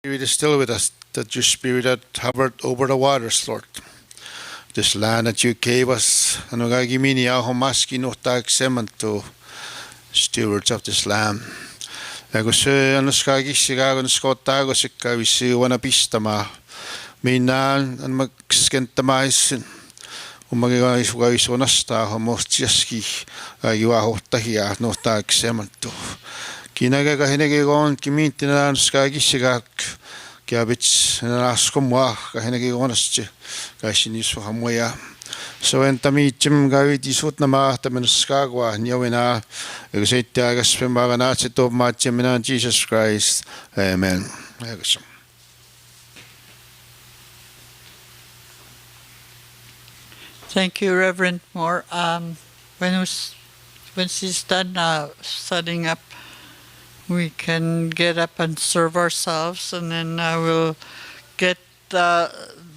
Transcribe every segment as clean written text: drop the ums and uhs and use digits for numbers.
Spirit is still with us, that your Spirit had hovered over the waters, Lord. This land that you gave us, ano gagimini ako maski no tagsemanto stewards of this land. Ako se ano skagi sigago no skotago sikawi si wana pistama. Minan an magskentamaisen. Umagigais gais onasta ho mostiaski agiwa hottahia no tagsemanto. Kinaga hinegegon kimintina skagi sigak kiabits naskomwa kahinegegonasche kaisinisu hamoya. So entamichim gawit isut nama taменskagwa nyawena egsetia gaspemagana chito machemina Jesus Christ. Amen. Thank you, Reverend Moore. When she's done setting up, we can get up and serve ourselves, and then I will get the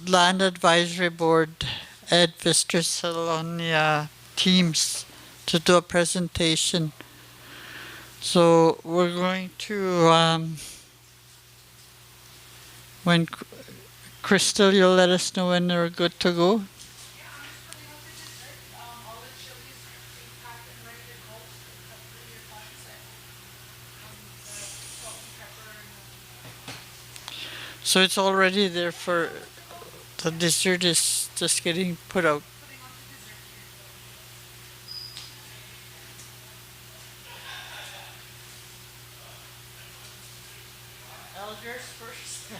Land Advisory Board Ed Vistrisel on the Teams to do a presentation. So we're going to, when Crystal, you'll let us know when they're good to go. So it's already there for the dessert is just getting put out. Elders first.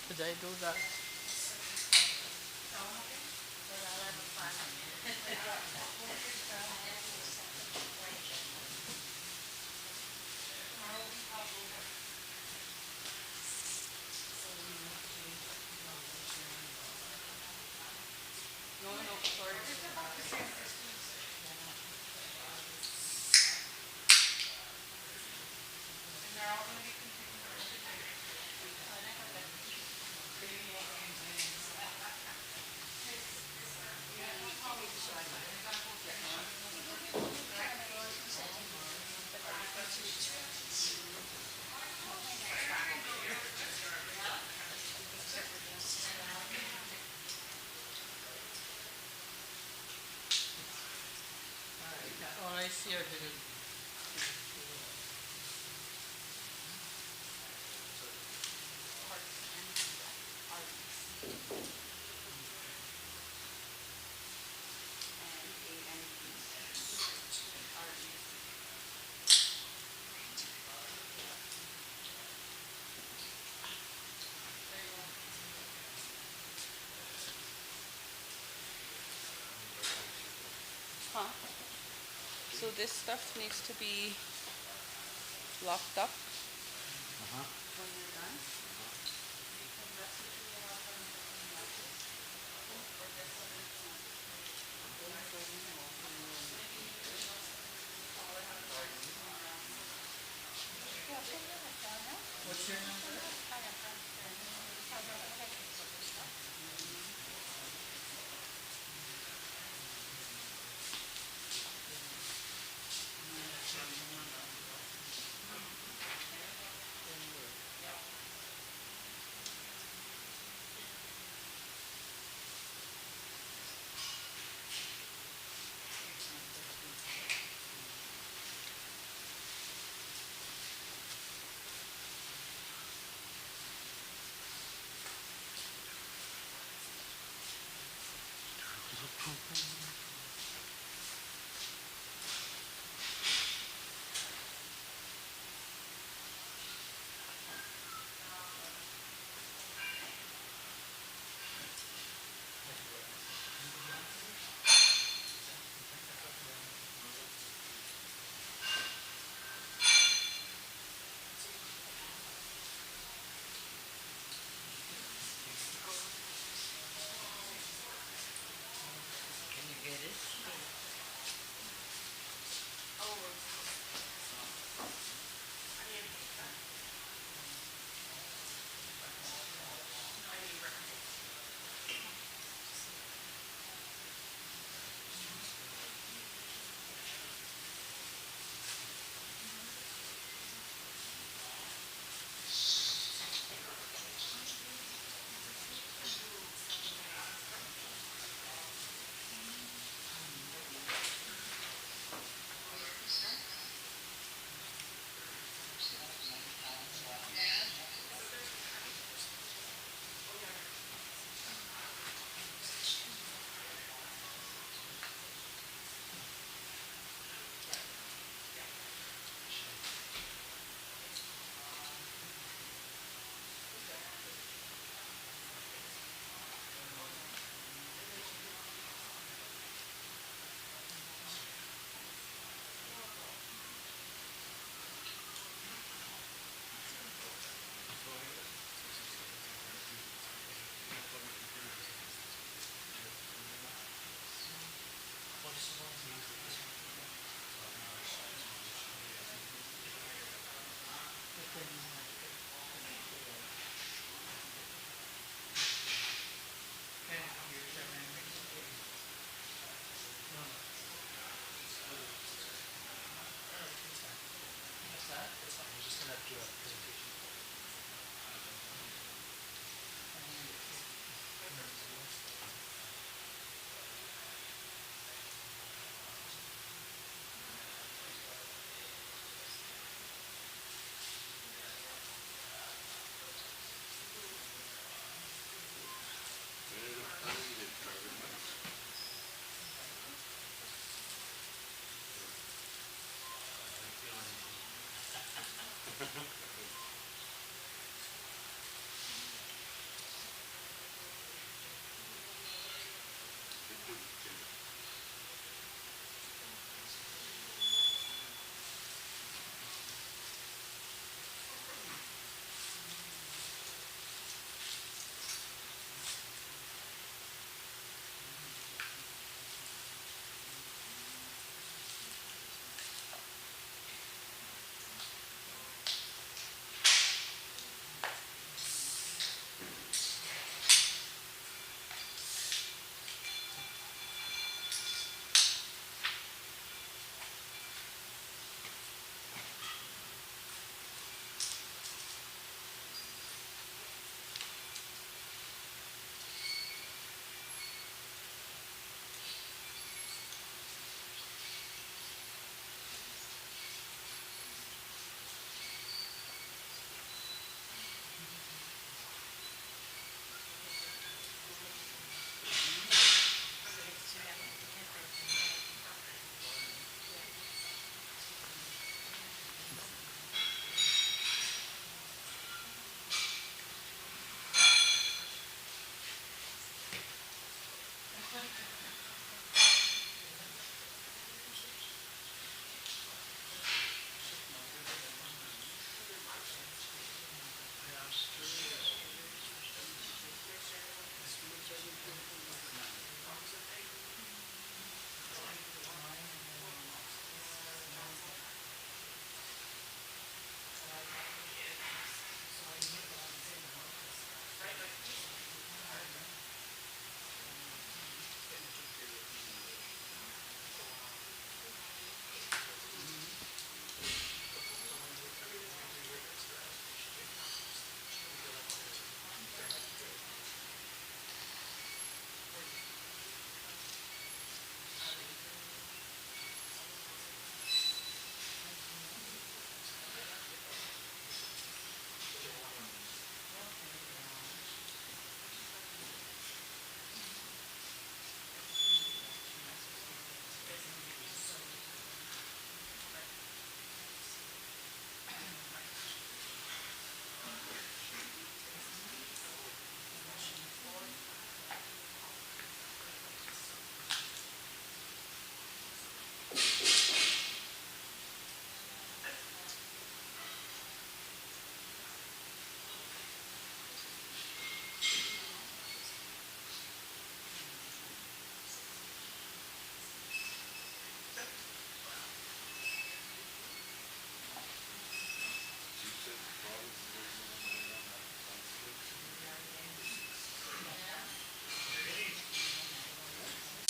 Did I do that? No, no, sorry. Oh, I see I did it. Huh? So this stuff needs to be locked up when you're done? What's your number?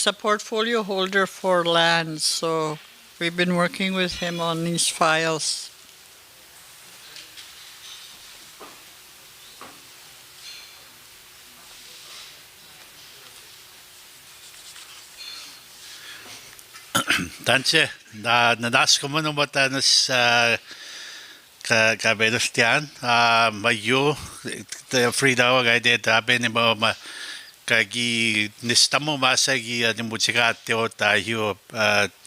a portfolio holder for land, so we've been working with him on these files. Danke. Na das kommen wir dann das ka bedostian mayo the Frida ga de ta bene ma ka gi nistamo masa gi ani musica te o ta hiu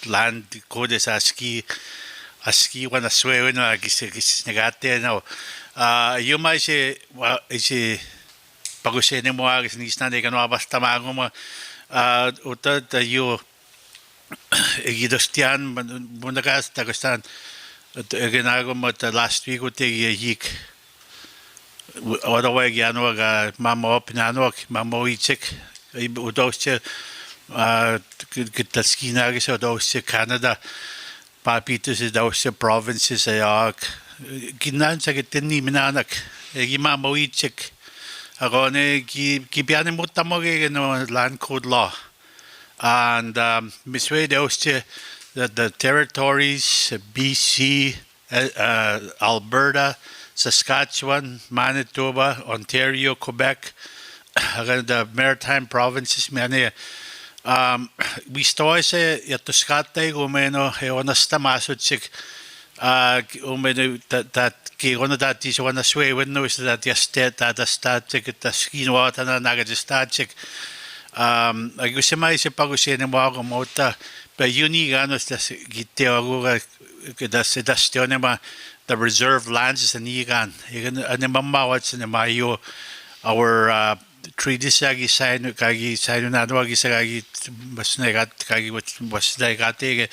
land code aski wana swe no gi se negate no io mai se pagose ne mo ag ni sta de no abasta mago ma o ta io Egidostian bundagas tagastan genago mat last week ut yik odawa giano ga mamo pinano mamo ichek udosche gitaskina ge udosche Canada papitus udosche provinces ayak ginan sa gitinni minanak egi mamo ichek agone gi piane mutamo ge no land code law. And misway the territories BC, Alberta, Saskatchewan, Manitoba, Ontario, Quebec, the maritime provinces. We story se yatuskate gumeno heonasta masuchik that gona that is one sway windows that yastet that the static the skin water na nagastatic. Gusto mai se pagusene mo ako mota pa uni ganos das gite ako das tione ma the reserve lands is an igan ane mamawat sa mayo our treaty sagi sign kagi sign na do agi sagi bas negat kagi bas negate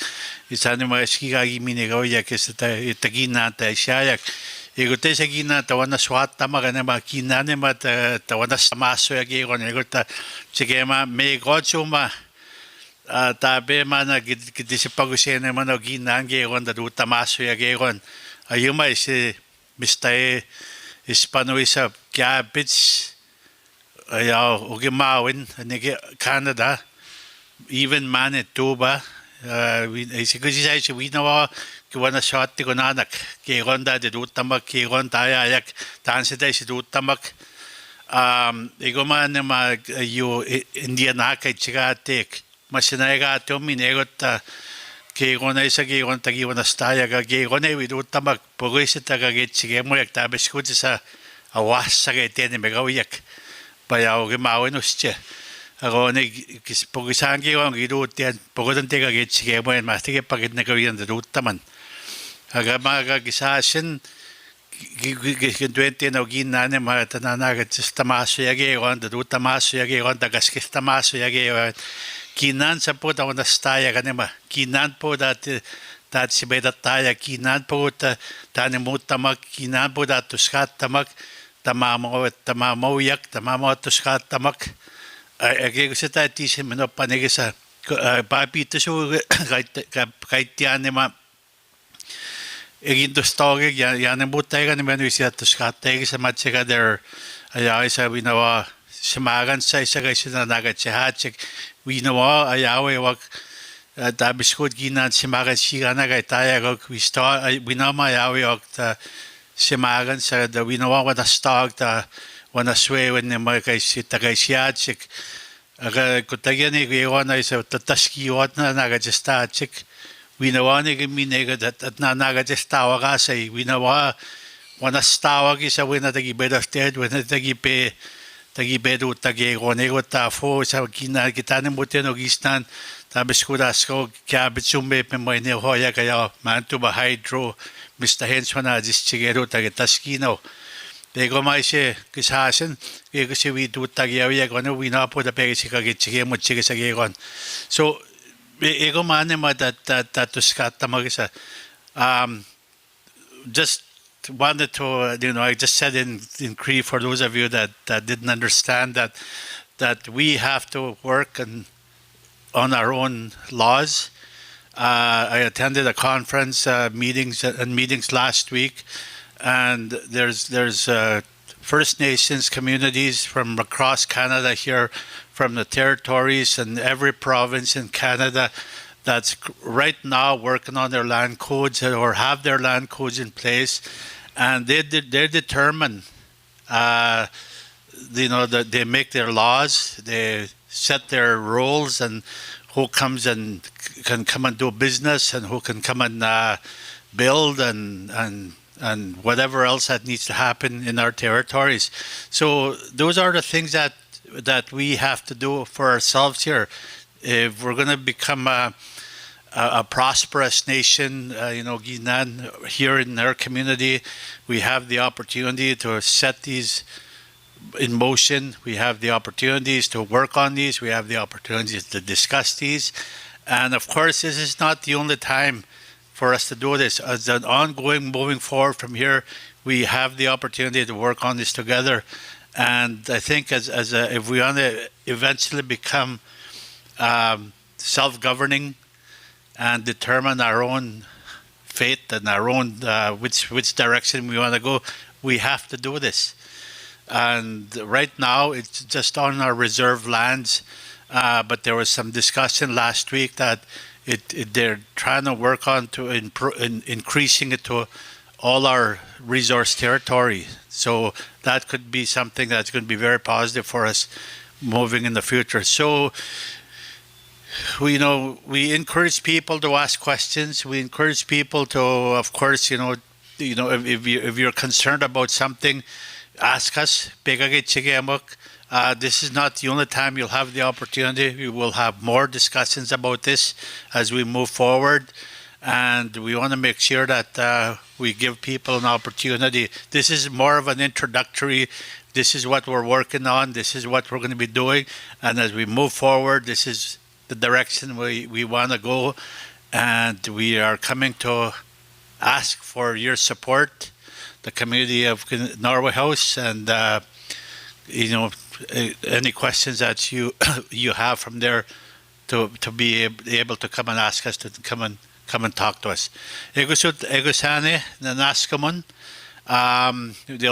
isane ma ski kagi minego ya que se tagina ta shayak Egote sa gina tawana swat tama kana makina ne mat tawana samaso ya ke kon egota chigema me gochuma tabe mana gidisi pagusene mana gina nge kon da tamaso ya ke kon ayuma ise mistae hispanoisa cabbage ya ogimawin ne Canada even Manitoba we know que wana shot ko nanak ke ronda de utamak ke ronda ayak tanse de si utamak egoma ne ma yo indiana ka chigatek masina ga to minegota ke gona isa ke ronda ki wana staya ga ke gona wi utamak pogoise ta ga ge chige mo yak ta beskuti sa awasa ge tene me ga yak pa ya o ge mawen usche agone kis pogisangi gon gidu tian pogodan te ga ge chige mo en mastige paget ne ga wi de utaman agamaga gisasin gigwente no ginane ma tananaga tamaso yage on the tamaso yage on the gaskis tamaso yage kinan sa po ta ona staya kanema kinan po dat sibeda taya kinan po ta tanimutamak kinan po dat tuskat tamak tamamo yak tamamo tuskat tamak age gusta tisi meno panegisa papi tusu kaitiane ma Egin stoge ya ne butega ne menu sia to skatte sa matchega there ya isa we know smagan sa isa ga sina naga chehachek we know ayawe wak da biskut gina smaga sigana ga taya go we start we know my yawe wak ta smagan sa da we know what a stock da wana swe when ne ma ga sita ga siachek aga kutagene go wana isa taski wat na naga chestachek we know one que mi nega that na naga just tawa ga say we know wana stawa ki sa wena tagi better state wena tagi bedu tagi gonego ta fo sa kina kitane muteno gistan ta beskudasko kya bitsumbe pe moine hoya kaya mantuba hydro Mr. Hensona just chigero tagi taskino Ego mai se kisasen ego se we do tagi ya gono we na po da pe chika ge chige mo chige sa ge gon so ego mane ma that to skatta magisa just wanted to I just said in Cree for those of you that didn't understand that we have to work on our own laws. I attended a conference meetings last week, and there's First Nations communities from across Canada here, from the territories and every province in Canada that's right now working on their land codes or have their land codes in place, and they're determined. That they make their laws, they set their rules, and who comes and can come and do business, and who can come and build and whatever else that needs to happen in our territories. So those are the things that we have to do for ourselves here. If we're going to become a prosperous nation, Guinan, here in our community, we have the opportunity to set these in motion. We have the opportunities to work on these. We have the opportunities to discuss these. And of course, this is not the only time for us to do this. As an ongoing, moving forward from here, we have the opportunity to work on this together. And I think if we want to eventually become self-governing and determine our own fate and our own which direction we want to go, we have to do this. And right now, it's just on our reserve lands. But there was some discussion last week that they're trying to work on to increasing it to all our resource territory. So that could be something that's going to be very positive for us moving in the future. So we encourage people to ask questions. We encourage people to, of course, if you're concerned about something, ask us. This is not the only time you'll have the opportunity. We will have more discussions about this as we move forward. And we want to make sure that we give people an opportunity. This is more of an introductory. This is what we're working on. This is what we're going to be doing. And as we move forward, this is the direction we want to go. And we are coming to ask for your support, the community of Norway House, and any questions that you have from there to be able to come and ask us to come and talk to us. There'll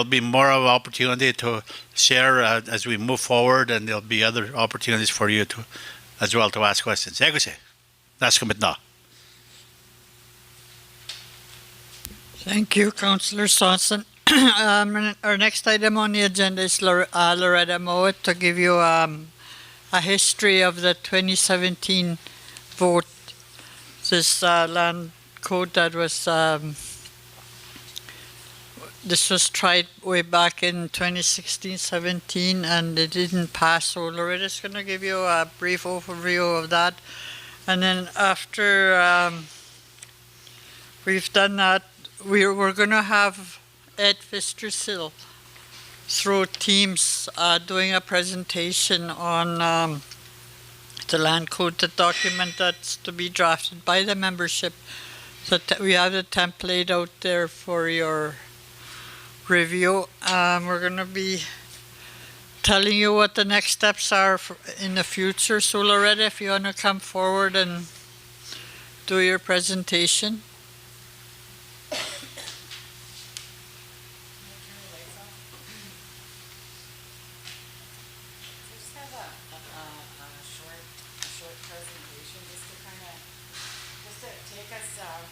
be more of an opportunity to share as we move forward, and there'll be other opportunities for you to as well to ask questions. Thank you, Councillor Swanson. Our next item on the agenda is Loretta Mowat to give you a history of the 2017 vote. This land code that was this was tried way back in 2016-17 and it didn't pass. So Loretta's going to give you a brief overview of that, and then after we've done that, we're going to have Ed Fistersill through Teams doing a presentation on the land code, the document that's to be drafted by the membership. So we have the template out there for your review. We're going to be telling you what the next steps are in the future. So Loretta, if you want to come forward and do your presentation.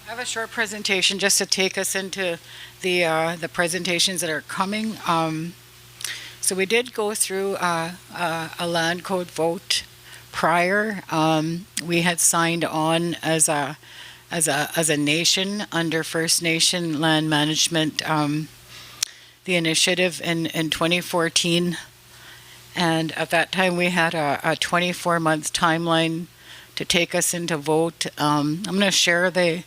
I have a short presentation just to take us into the presentations that are coming. So we did go through a land code vote prior. We had signed on as a nation under First Nation land management, the initiative in 2014, and at that time we had a 24-month timeline to take us into vote. I'm going to share the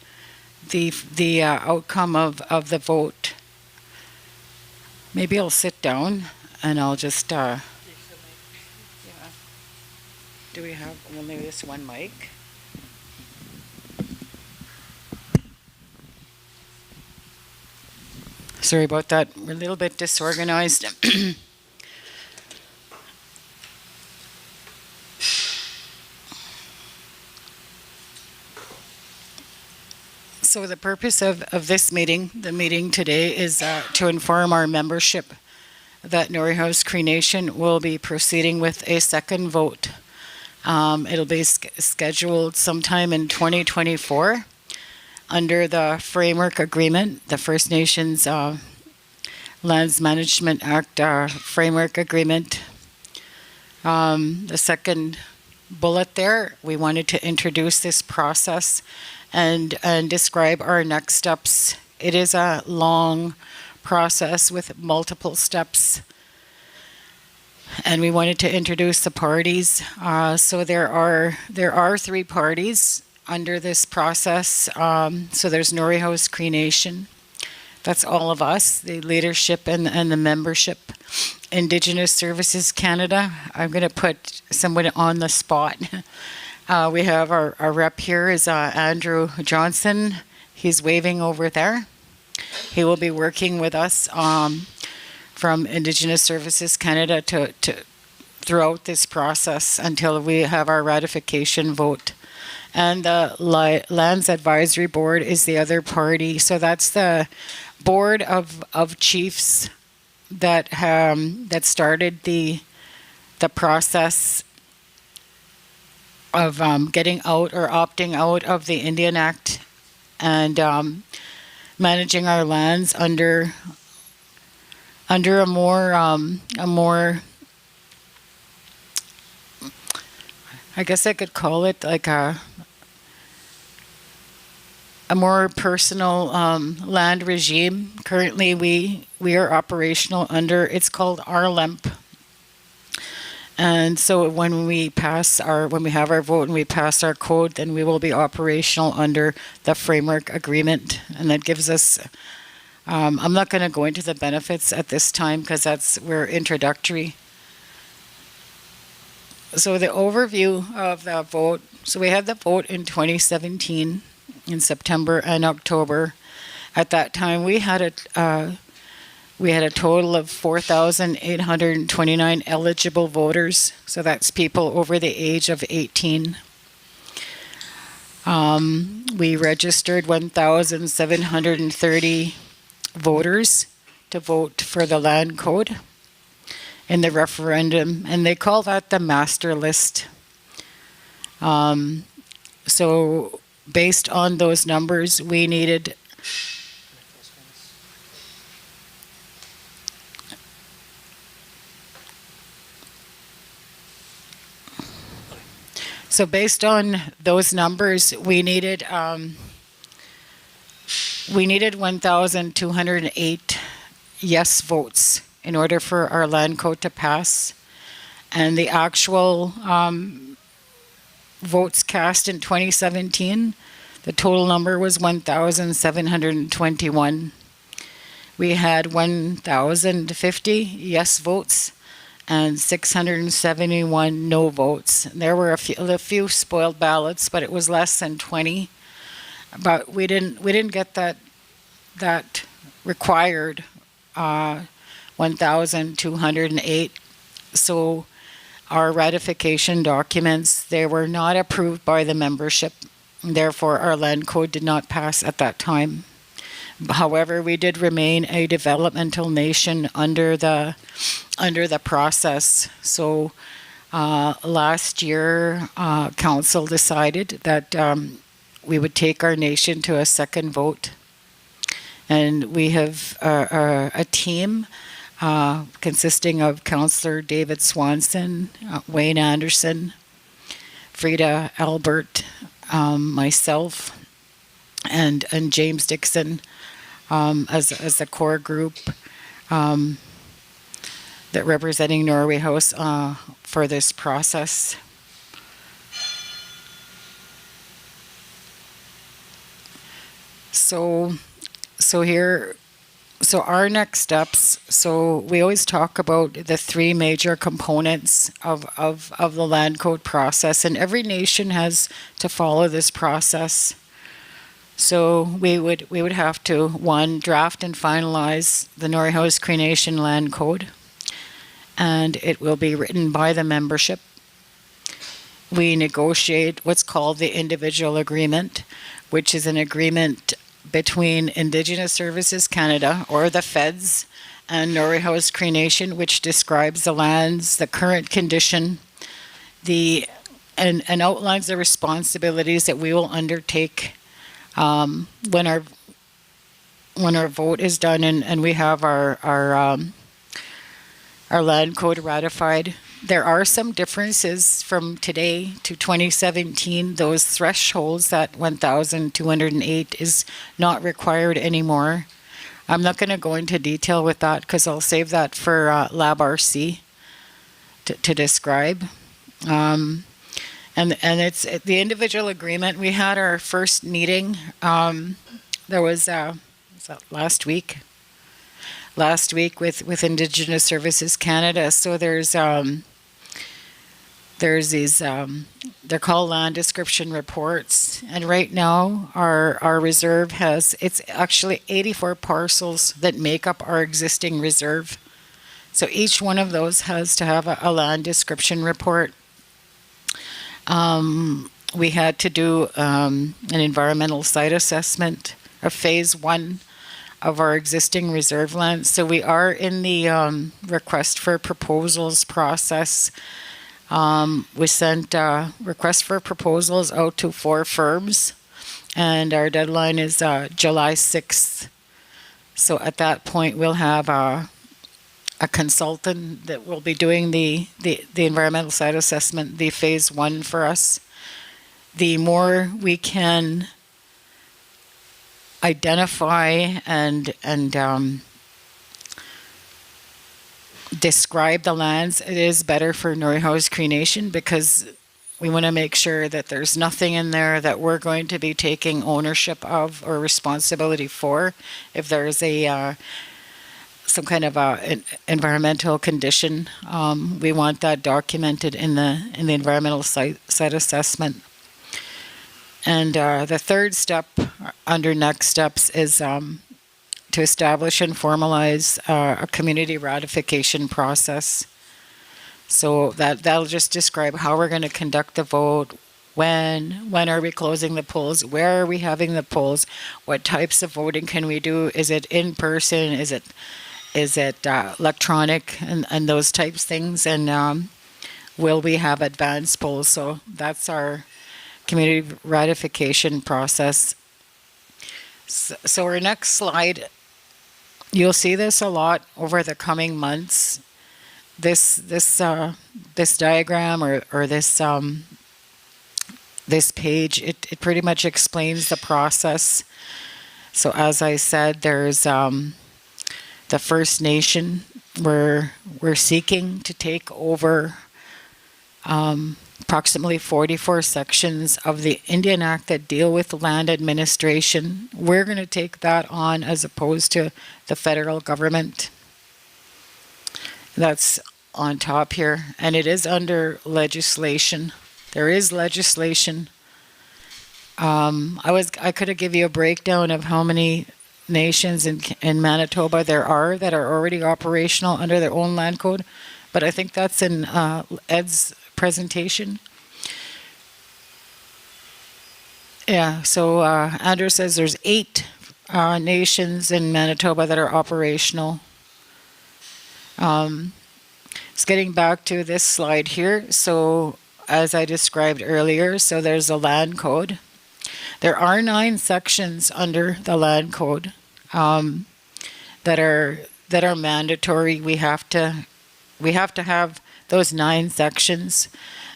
outcome of the vote. Maybe I'll sit down and I'll just yeah. Do we have only this one mic? Sorry about that. We're a little bit disorganized. So the purpose of this meeting, the meeting today, is to inform our membership that Norrie House Cree Nation will be proceeding with a second vote. It'll be scheduled sometime in 2024 under the framework agreement, the First Nations Lands Management Act framework agreement. The second bullet there, we wanted to introduce this process and describe our next steps. It is a long process with multiple steps, and we wanted to introduce the parties. So there are 3 parties under this process. So there's Norrie House Cree Nation. That's all of us, the leadership and the membership. Indigenous Services Canada. I'm going to put someone on the spot. We have our rep here is Andrew Johnson. He's waving over there. He will be working with us from Indigenous Services Canada to throughout this process until we have our ratification vote. And the Lands Advisory Board is the other party. So that's the board of chiefs that started the process of getting out or opting out of the Indian Act and managing our lands under a more I guess I could call it like a more personal land regime. Currently, we are operational under, it's called RLEMP. And so when we have our vote and we pass our code, then we will be operational under the framework agreement. And that gives us, I'm not going to go into the benefits at this time because we're introductory. So the overview of the vote, so we had the vote in 2017 in September and October. At that time, we had a total of 4,829 eligible voters. So that's people over the age of 18. We registered 1,730 voters to vote for the land code in the referendum, and they call that the master list. So based on those numbers, we needed So based on those numbers, we needed 1,208 yes votes in order for our land code to pass. And the actual votes cast in 2017, the total number was 1,721. We had 1,050 yes votes and 671 no votes. There were a few spoiled ballots, but it was less than 20. But we didn't get that required 1,208. So our ratification documents, they were not approved by the membership. Therefore, our land code did not pass at that time. However, we did remain a developmental nation under the process. So last year, council decided that we would take our nation to a second vote. And we have a team consisting of Councillor David Swanson, Wayne Anderson, Frida Albert, myself, and James Dixon as the core group that representing Norrie House for this process. So our next steps, so we always talk about the 3 major components of the land code process, and every nation has to follow this process. So we would have to, 1, draft and finalize the Norrie House Cree Nation Land Code, and it will be written by the membership. We negotiate what's called the individual agreement, which is an agreement between Indigenous Services Canada, or the feds, and Norway House Cree Nation, which describes the lands, the current condition, and outlines the responsibilities that we will undertake when our vote is done and we have our land code ratified. There are some differences from today to 2017. Those thresholds, that 1,208 is not required anymore. I'm not going to go into detail with that because I'll save that for Lab RC to describe. And it's the individual agreement. We had our first meeting. There was that last week with Indigenous Services Canada. So there's these they're called land description reports, and right now our reserve it's actually 84 parcels that make up our existing reserve. So each one of those has to have a land description report. We had to do an environmental site assessment of phase 1 of our existing reserve land. So we are in the request for proposals process. We sent requests for proposals out to 4 firms, and our deadline is July 6th. So at that point, we'll have a consultant that will be doing the environmental site assessment, the phase 1 for us. The more we can identify and describe the lands, it is better for Norway House Cree Nation, because we want to make sure that there's nothing in there that we're going to be taking ownership of or responsibility for. If there's some kind of an environmental condition, we want that documented in the environmental site assessment. And the third step under next steps is to establish and formalize a community ratification process. So that'll just describe how we're going to conduct the vote, when are we closing the polls, where are we having the polls, what types of voting can we do, is it in person, is it electronic, and those types of things, and will we have advanced polls. So that's our community ratification process. So our next slide, you'll see this a lot over the coming months. This diagram or this page, it pretty much explains the process. So as I said, there's the First Nation. We're seeking to take over approximately 44 sections of the Indian Act that deal with land administration. We're going to take that on as opposed to the federal government. That's on top here, and it is under legislation. There is legislation. I could have give you a breakdown of how many nations in Manitoba there are that are already operational under their own land code, but I think that's in Ed's presentation. Yeah, so Andrew says there's 8 nations in Manitoba that are operational. It's getting back to this slide here. So as I described earlier, so there's a land code. There are 9 sections under the land code that are mandatory. We have to have those 9 sections,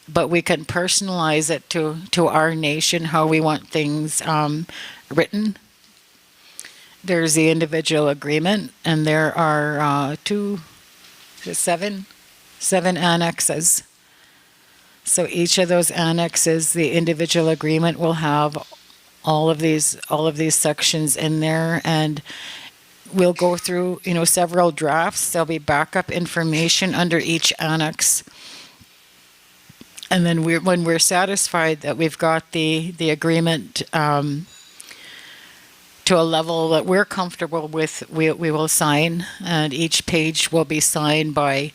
but we can personalize it to our nation, how we want things written. There's the individual agreement, and there are 7 annexes. So each of those annexes, the individual agreement will have all of these sections in there, and we'll go through several drafts. There'll be backup information under each annex, and then when we're satisfied that we've got the agreement to a level that we're comfortable with, we will sign, and each page will be signed by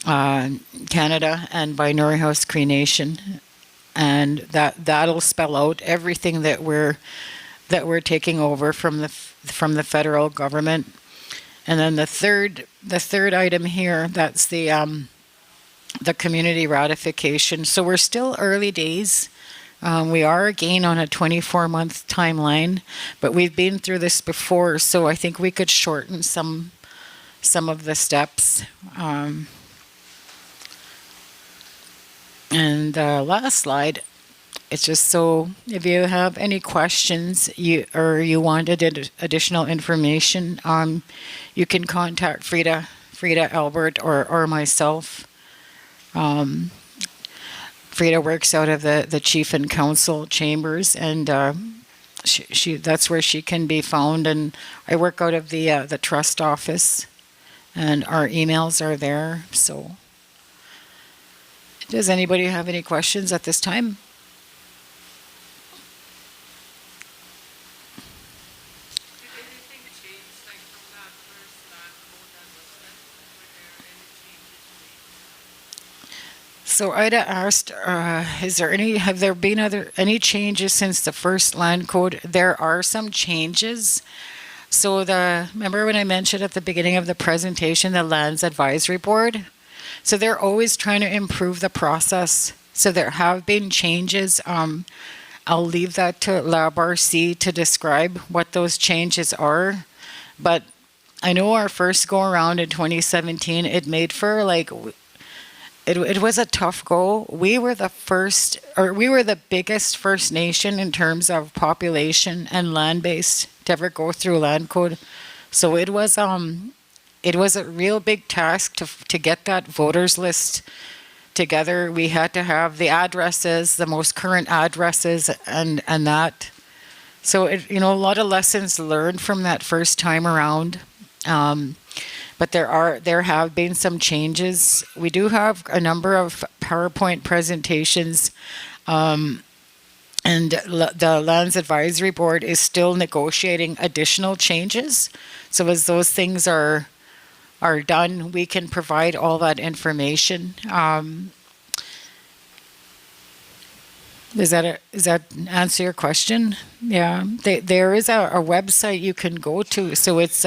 Canada and by Norway House Cree Nation, and that'll spell out everything that we're taking over from the federal government. And then the third item here, that's the community ratification. So we're still early days. We are again on a 24-month timeline, but we've been through this before, so I think we could shorten some of the steps. And the last slide, it's just so if you have any questions you wanted additional information, you can contact Frida Albert or myself. Frida works out of the Chief and Council chambers, and she that's where she can be found. And I work out of the trust office, and our emails are there. So, does anybody have any questions at this time? Did anything change, like from that first land code that was sent? Were there any changes made? So Ida asked, have there been any changes since the first land code? There are some changes. So remember when I mentioned at the beginning of the presentation, the Lands Advisory Board? So they're always trying to improve the process. So there have been changes. I'll leave that to LabRC to describe what those changes are. But I know our first go around in 2017, it made for it was a tough go. We were the biggest First Nation in terms of population and land base to ever go through land code. So it was a real big task to get that voters list together. We had to have the addresses, the most current addresses, and that. So a lot of lessons learned from that first time around. But there have been some changes. We do have a number of PowerPoint presentations, and the Lands Advisory Board is still negotiating additional changes. So as those things are done, we can provide all that information. Does that answer your question? Yeah, there is a website you can go to. So it's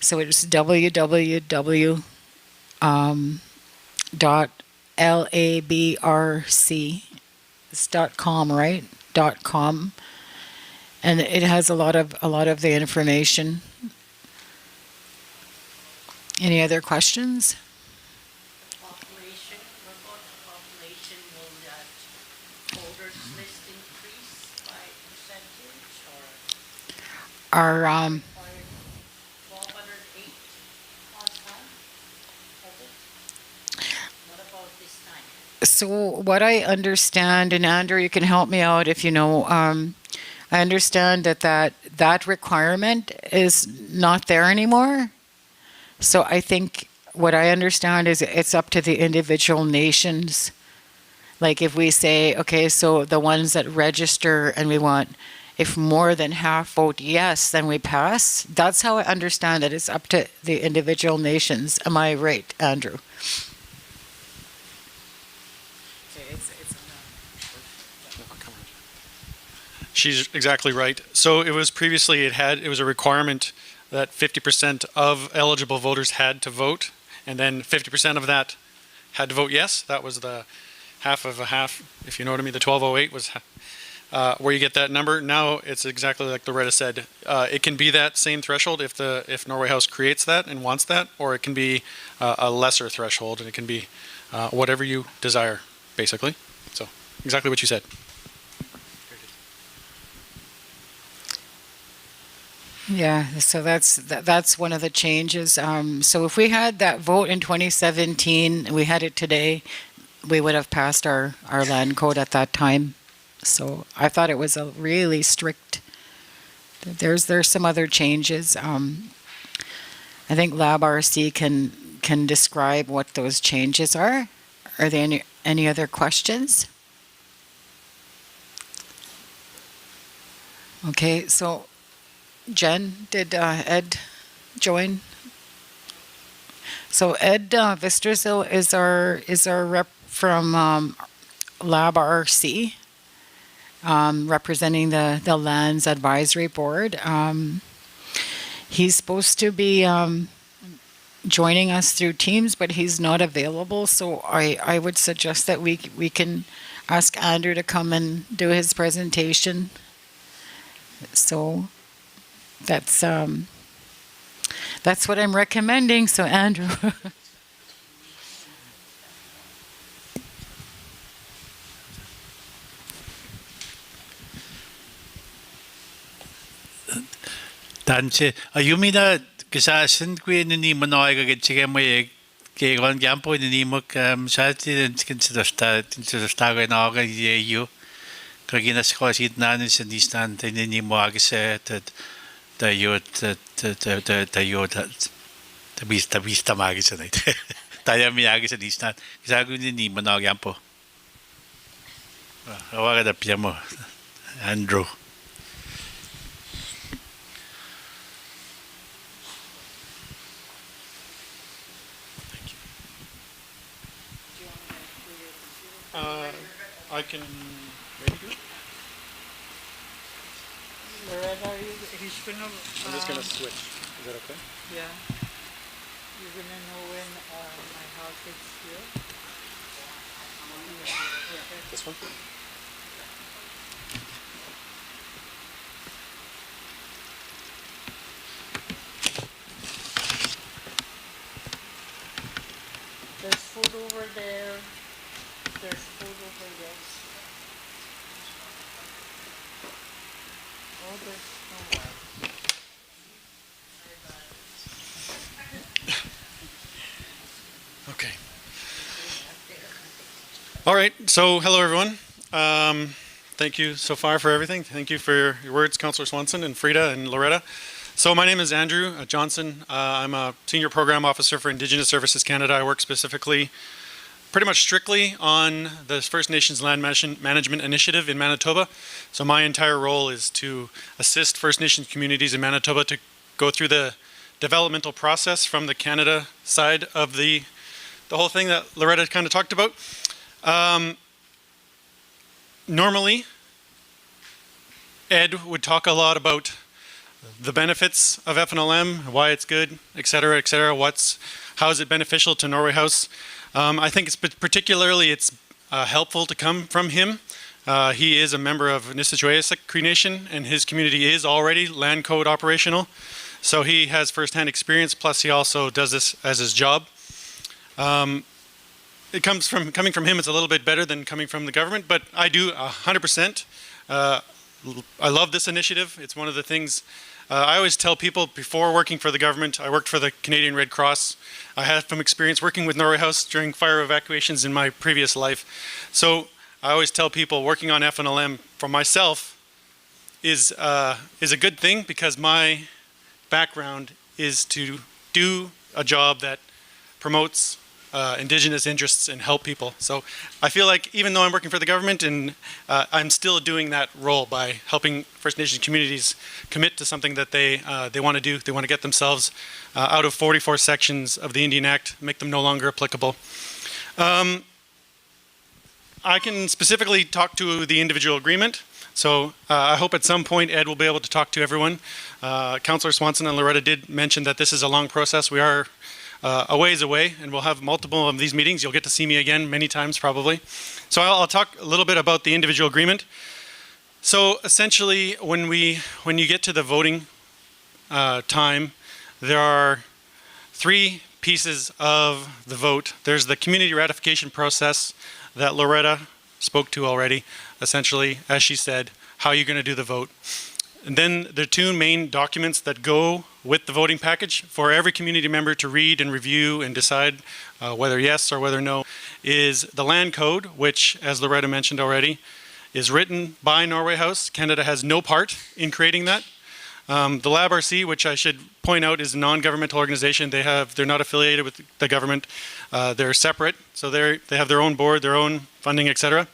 www.labrc.com, right? .com, and it has a lot of the information. Any other questions? Population, what about the population? Will that voters list increase by percentage or Our 1,208 last time? Was it? What about this time? So what I understand, and Andrew, you can help me out if you know, I understand that requirement is not there anymore. So I think what I understand is it's up to the individual nations. Like if we say, okay, so the ones that register and we want, if more than half vote yes, then we pass. That's how I understand it. It's up to the individual nations. Am I right, Andrew? She's exactly right. So it was previously it was a requirement that 50% of eligible voters had to vote, and then 50% of that had to vote yes. That was the half of a half, if you know what I mean. The 1208 was where you get that number. Now it's exactly like Loretta said. It can be that same threshold if Norway House creates that and wants that, or it can be a lesser threshold, and it can be whatever you desire, basically. So exactly what you said. Yeah, so that's one of the changes. So if we had that vote in 2017, we had it today, we would have passed our land code at that time. So I thought it was a really strict. There's some other changes. I think LabRC can describe what those changes are. Are there any other questions? Okay, so. Jen, did Ed join? So Ed Visterzil is our rep from LabRC, representing the Lands Advisory Board. He's supposed to be joining us through Teams, but he's not available. So I would suggest that we can ask Andrew to come and do his presentation. So that's what I'm recommending. So Andrew. 단체 유미나 그사신 꾸에니 뭐나이가 게치게 뭐에 게건 ям포니 뭐 샤티는 진짜스타가 나가 예유 거기나 스코시 나는 신디스탄 되니 뭐 하게세 더 비스타 마게세 다야미 하게세 디스탄 그사군이 뭐 나가 ям포 와가다 피아모 안드루 I can maybe do it. Loretta, he's gonna. I'm just gonna switch. Is that okay? Yeah. You're gonna know when my house is here. Yeah. Okay. This one? There's food over there. There's food over there. Oh, there's no one. Okay. All right. So, hello, everyone. Thank you so far for everything. Thank you for your words, Councillor Swanson and Frida and Loretta. So, my name is Andrew Johnson. I'm a Senior Program Officer for Indigenous Services Canada. I work specifically, pretty much strictly on the First Nations Land Management Initiative in Manitoba. So, my entire role is to assist First Nations communities in Manitoba to go through the developmental process from the Canada side of the whole thing that Loretta kind of talked about. Normally, Ed would talk a lot about the benefits of FNLM, why it's good, et cetera, how is it beneficial to Norway House. I think it's particularly helpful to come from him. He is a member of Nissequoiastic Cree Nation, and his community is already land code operational. So he has firsthand experience, plus he also does this as his job. Coming from him, it's a little bit better than coming from the government, but I do 100%. I love this initiative. It's one of the things I always tell people before working for the government. I worked for the Canadian Red Cross. I had some experience working with Norway House during fire evacuations in my previous life. So I always tell people working on FNLM for myself is a good thing, because my background is to do a job that promotes Indigenous interests and help people. So I feel like even though I'm working for the government, and I'm still doing that role by helping First Nation communities commit to something that they want to do. They want to get themselves out of 44 sections of the Indian Act, make them no longer applicable. I can specifically talk to the individual agreement. So I hope at some point Ed will be able to talk to everyone. Councillor Swanson and Loretta did mention that this is a long process. We are a ways away, and we'll have multiple of these meetings. You'll get to see me again many times probably. So I'll talk a little bit about the individual agreement. So essentially, when you get to the voting time, there are three pieces of the vote. There's the community ratification process that Loretta spoke to already. Essentially, as she said, how you're going to do the vote. And then the two main documents that go with the voting package for every community member to read and review and decide whether yes or whether no is the land code, which, as Loretta mentioned already, is written by Norway House. Canada has no part in creating that. The LabRC, which I should point out is a non-governmental organization. They're not affiliated with the government. They're separate, so they have their own board, their own funding, etc.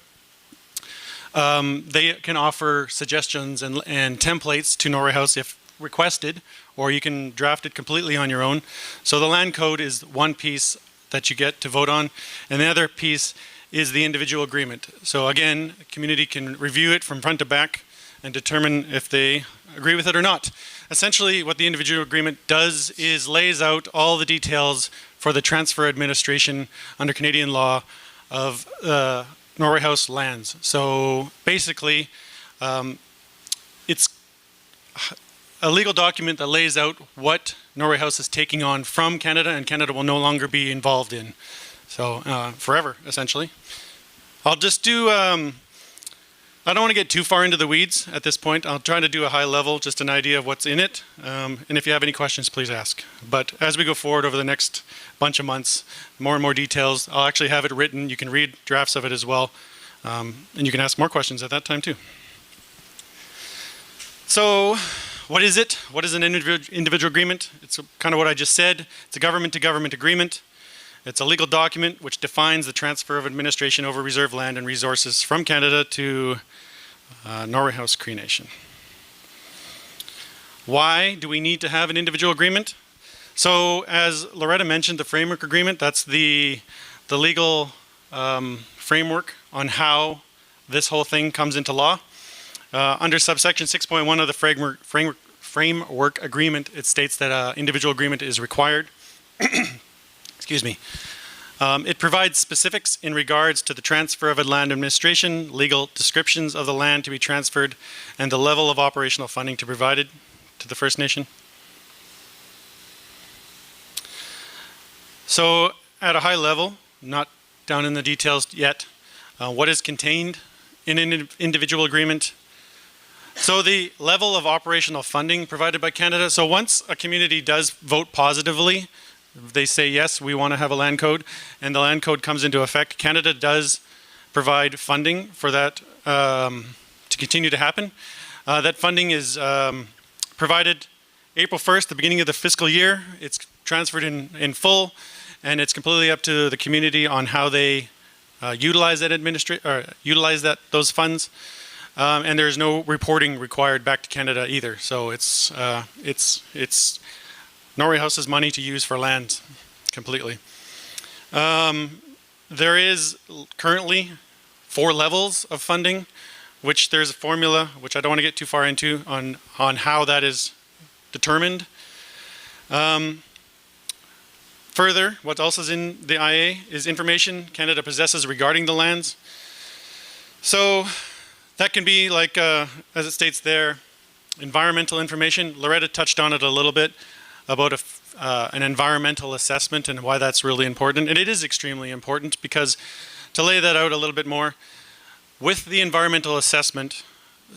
They can offer suggestions and templates to Norway House if requested, or you can draft it completely on your own. So the land code is one piece that you get to vote on, and the other piece is the individual agreement. So again, a community can review it from front to back and determine if they agree with it or not. essentially what the individual agreement does is lays out all the details for the transfer administration under Canadian law of Norway House lands. So basically, it's a legal document that lays out what Norway House is taking on from Canada, and Canada will no longer be involved in. So forever, essentially. I'll just do, I don't want to get too far into the weeds at this point. I'll try to do a high level, just an idea of what's in it. And if you have any questions, please ask. But as we go forward over the next bunch of months, more and more details, I'll actually have it written. You can read drafts of it as well. And you can ask more questions at that time too. So what is it? What is an individual agreement? It's kind of what I just said. It's a government-to-government agreement. It's a legal document which defines the transfer of administration over reserve land and resources from Canada to Norway House Cree Nation. Why do we need to have an individual agreement? So as Loretta mentioned, the framework agreement, that's the legal framework on how this whole thing comes into law. Under subsection 6.1 of the framework agreement, it states that an individual agreement is required. Excuse me. It provides specifics in regards to the transfer of a land administration, legal descriptions of the land to be transferred, and the level of operational funding to be provided to the First Nation. So at a high level, not down in the details yet, what is contained in an individual agreement? So the level of operational funding provided by Canada, so once a community does vote positively, they say, yes, we want to have a land code, and the land code comes into effect, Canada does provide funding for that to continue to happen. That funding is provided April 1st, the beginning of the fiscal year. It's transferred in full, and it's completely up to the community on how they utilize that those funds. And there's no reporting required back to Canada either. So it's Norway House's money to use for land completely. There is currently 4 levels of funding, which there's a formula, which I don't want to get too far into, on how that is determined. Further, what else is in the IA is information Canada possesses regarding the lands. So that can be like, as it states there, environmental information. Loretta touched on it a little bit about an environmental assessment and why that's really important. And it is extremely important because, to lay that out a little bit more, with the environmental assessment,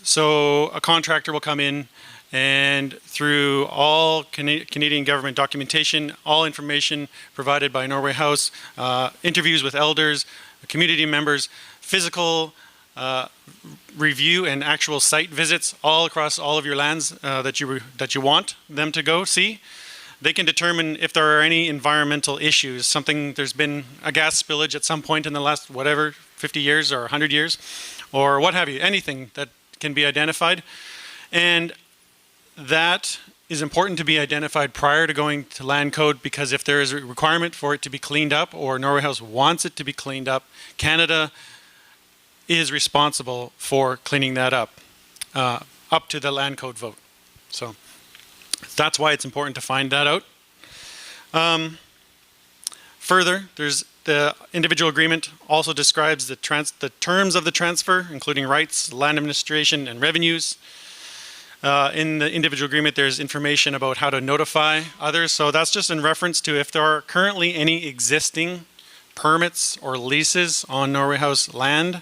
so a contractor will come in and through all Canadian government documentation, all information provided by Norway House, interviews with elders, community members, physical review and actual site visits all across all of your lands that you want them to go see. They can determine if there are any environmental issues, there's been a gas spillage at some point in the last, 50 years or 100 years, or what have you, anything that can be identified. And that is important to be identified prior to going to land code, because if there is a requirement for it to be cleaned up or Norway House wants it to be cleaned up, Canada is responsible for cleaning that up to the land code vote. So that's why it's important to find that out. Further, there's the individual agreement also describes the terms of the transfer, including rights, land administration, and revenues. In the individual agreement, there's information about how to notify others. So that's just in reference to if there are currently any existing permits or leases on Norway House land.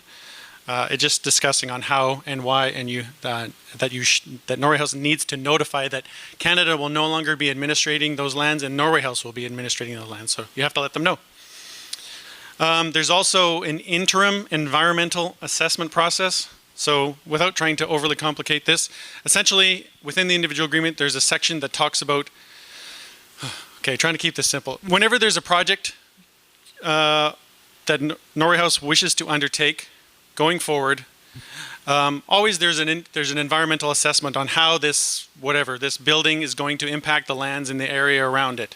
It's just discussing on how and why, and that Norway House needs to notify that Canada will no longer be administrating those lands, and Norway House will be administrating the lands. So you have to let them know. There's also an interim environmental assessment process. So without trying to overly complicate this, essentially within the individual agreement, there's a section that talks about, okay, trying to keep this simple. Whenever there's a project that Norway House wishes to undertake going forward, always there's an environmental assessment on how this building is going to impact the lands in the area around it.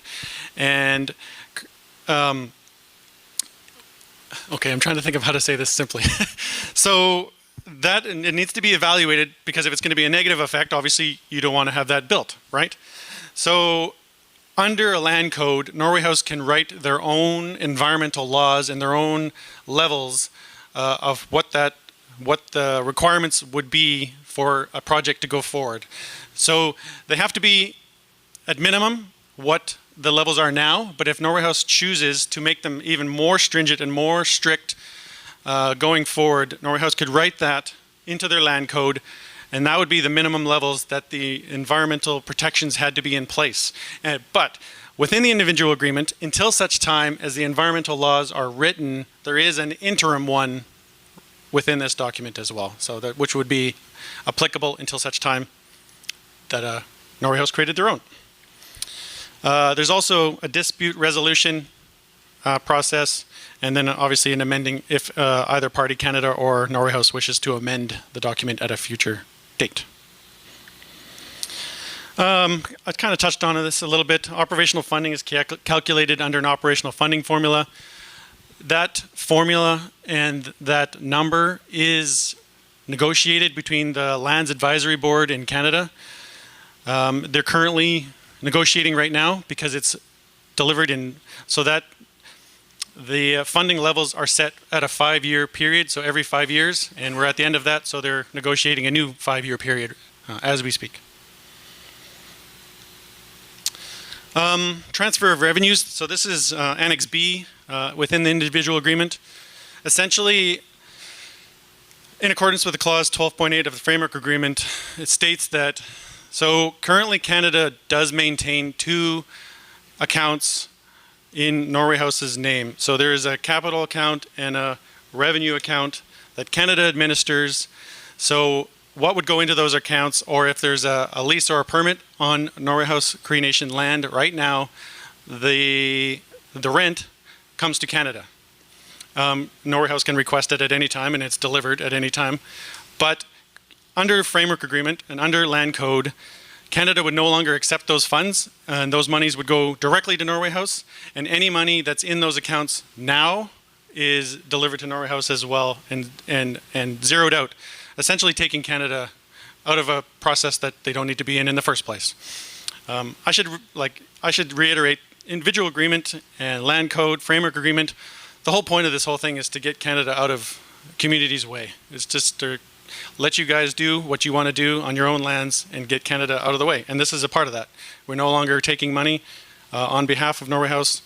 And okay, I'm trying to think of how to say this simply. So that and it needs to be evaluated, because if it's going to be a negative effect, obviously you don't want to have that built, right? So under a land code, Norway House can write their own environmental laws and their own levels of what the requirements would be for a project to go forward. So they have to be at minimum what the levels are now, but if Norway House chooses to make them even more stringent and more strict going forward, Norway House could write that into their land code, and that would be the minimum levels that the environmental protections had to be in place. But within the individual agreement, until such time as the environmental laws are written, there is an interim one within this document as well, so that which would be applicable until such time that Norway House created their own. There's also a dispute resolution process, and then obviously an amending if either party, Canada or Norway House, wishes to amend the document at a future date. I kind of touched on this a little bit. Operational funding is calculated under an operational funding formula. That formula and that number is negotiated between the Lands Advisory Board in Canada. They're currently negotiating right now because it's delivered in, so that the funding levels are set at a 5-year period, so every 5 years, and we're at the end of that, so they're negotiating a new 5-year period as we speak. Transfer of revenues. So this is Annex B within the individual agreement. Essentially, in accordance with the clause 12.8 of the framework agreement, it states that, so currently Canada does maintain 2 accounts in Norway House's name. So there is a capital account and a revenue account that Canada administers. So what would go into those accounts, or if there's a lease or a permit on Norway House Cree Nation land right now, the rent comes to Canada. Norway House can request it at any time, and it's delivered at any time. But under framework agreement and under land code, Canada would no longer accept those funds, and those monies would go directly to Norway House, and any money that's in those accounts now is delivered to Norway House as well, and zeroed out, essentially taking Canada out of a process that they don't need to be in the first place. I should reiterate, individual agreement and land code, framework agreement, the whole point of this whole thing is to get Canada out of community's way. It's just to let you guys do what you want to do on your own lands and get Canada out of the way. And this is a part of that. We're no longer taking money on behalf of Norway House,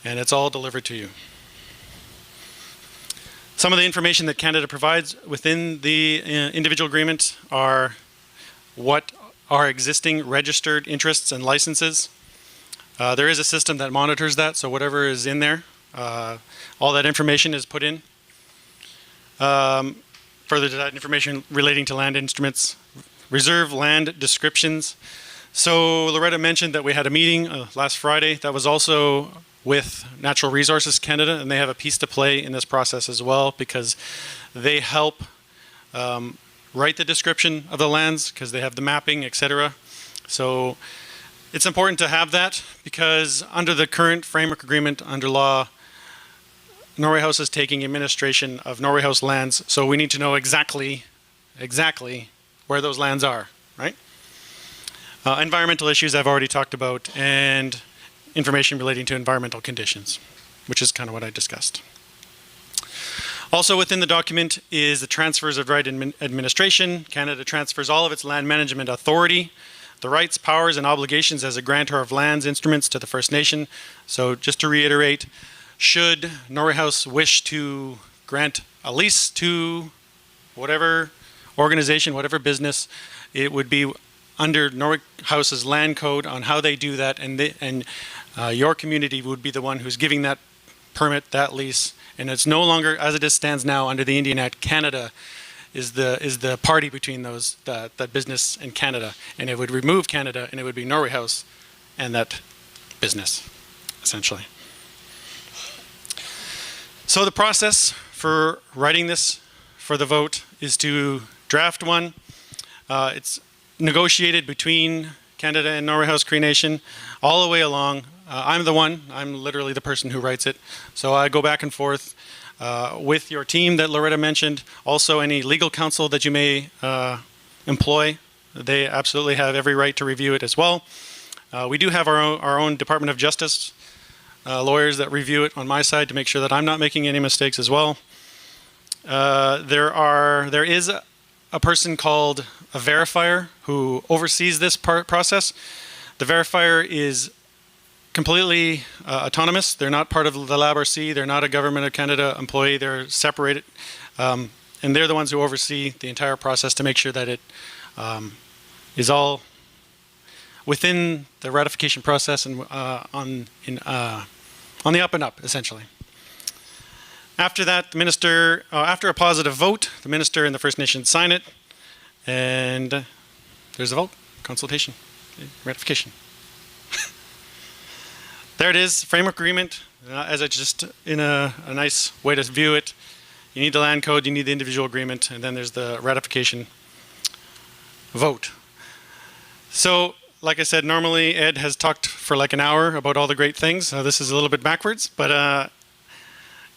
and it's all delivered to you. Some of the information that Canada provides within the individual agreement are what are existing registered interests and licenses. There is a system that monitors that, so whatever is in there, all that information is put in. Further to that, information relating to land instruments, reserve land descriptions. So Loretta mentioned that we had a meeting last Friday that was also with Natural Resources Canada, and they have a piece to play in this process as well, because they help write the description of the lands, because they have the mapping, etc. So it's important to have that, because under the current framework agreement, under law, Norway House is taking administration of Norway House lands, so we need to know exactly where those lands are, right? Environmental issues I've already talked about, and information relating to environmental conditions, which is kind of what I discussed. Also within the document is the transfers of right administration. Canada transfers all of its land management authority, the rights, powers, and obligations as a grantor of lands instruments to the First Nation. So just to reiterate, should Norway House wish to grant a lease to whatever organization, whatever business, it would be under Norway House's land code on how they do that, and your community would be the one who's giving that permit, that lease, and it's no longer, as it stands now under the Indian Act, Canada is the party between those, that business and Canada, and it would remove Canada, and it would be Norway House and that business, essentially. So the process for writing this for the vote is to draft one. It's negotiated between Canada and Norway House Cree Nation all the way along. I'm literally the person who writes it. So I go back and forth with your team that Loretta mentioned. Also, any legal counsel that you may employ, they absolutely have every right to review it as well. We do have our own Department of Justice lawyers that review it on my side to make sure that I'm not making any mistakes as well. There is a person called a verifier who oversees this process. The verifier is completely autonomous. They're not part of the LabRC. They're not a Government of Canada employee. They're separated. And they're the ones who oversee the entire process to make sure that it is all within the ratification process and on the up and up, essentially. After that, the minister, after a positive vote, the minister and the First Nations sign it, and there's a vote, consultation, ratification. There it is, framework agreement. As I just, in a nice way to view it, you need the land code, you need the individual agreement, and then there's the ratification vote. So, like I said, normally Ed has talked for like an hour about all the great things. This is a little bit backwards, but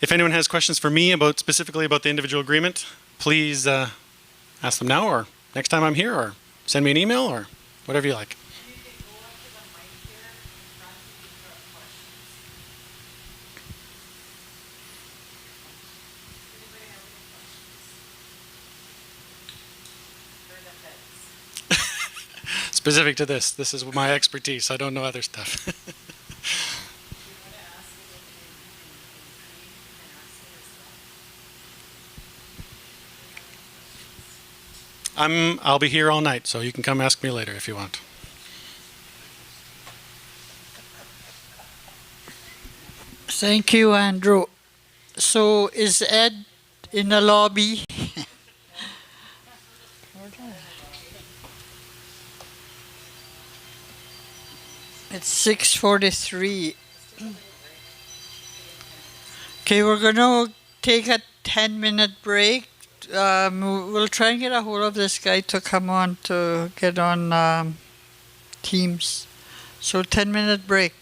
if anyone has questions for me specifically about the individual agreement, please ask them now or next time I'm here, or send me an email or whatever you like. Specific to this is my expertise. I don't know other stuff. I'll be here all night, so you can come ask me later if you want. Thank you, Andrew. So is Ed in the lobby? It's 6:43. Okay, we're gonna take a 10-minute break. We'll try and get a hold of this guy to come on to get on Teams. So 10-minute break.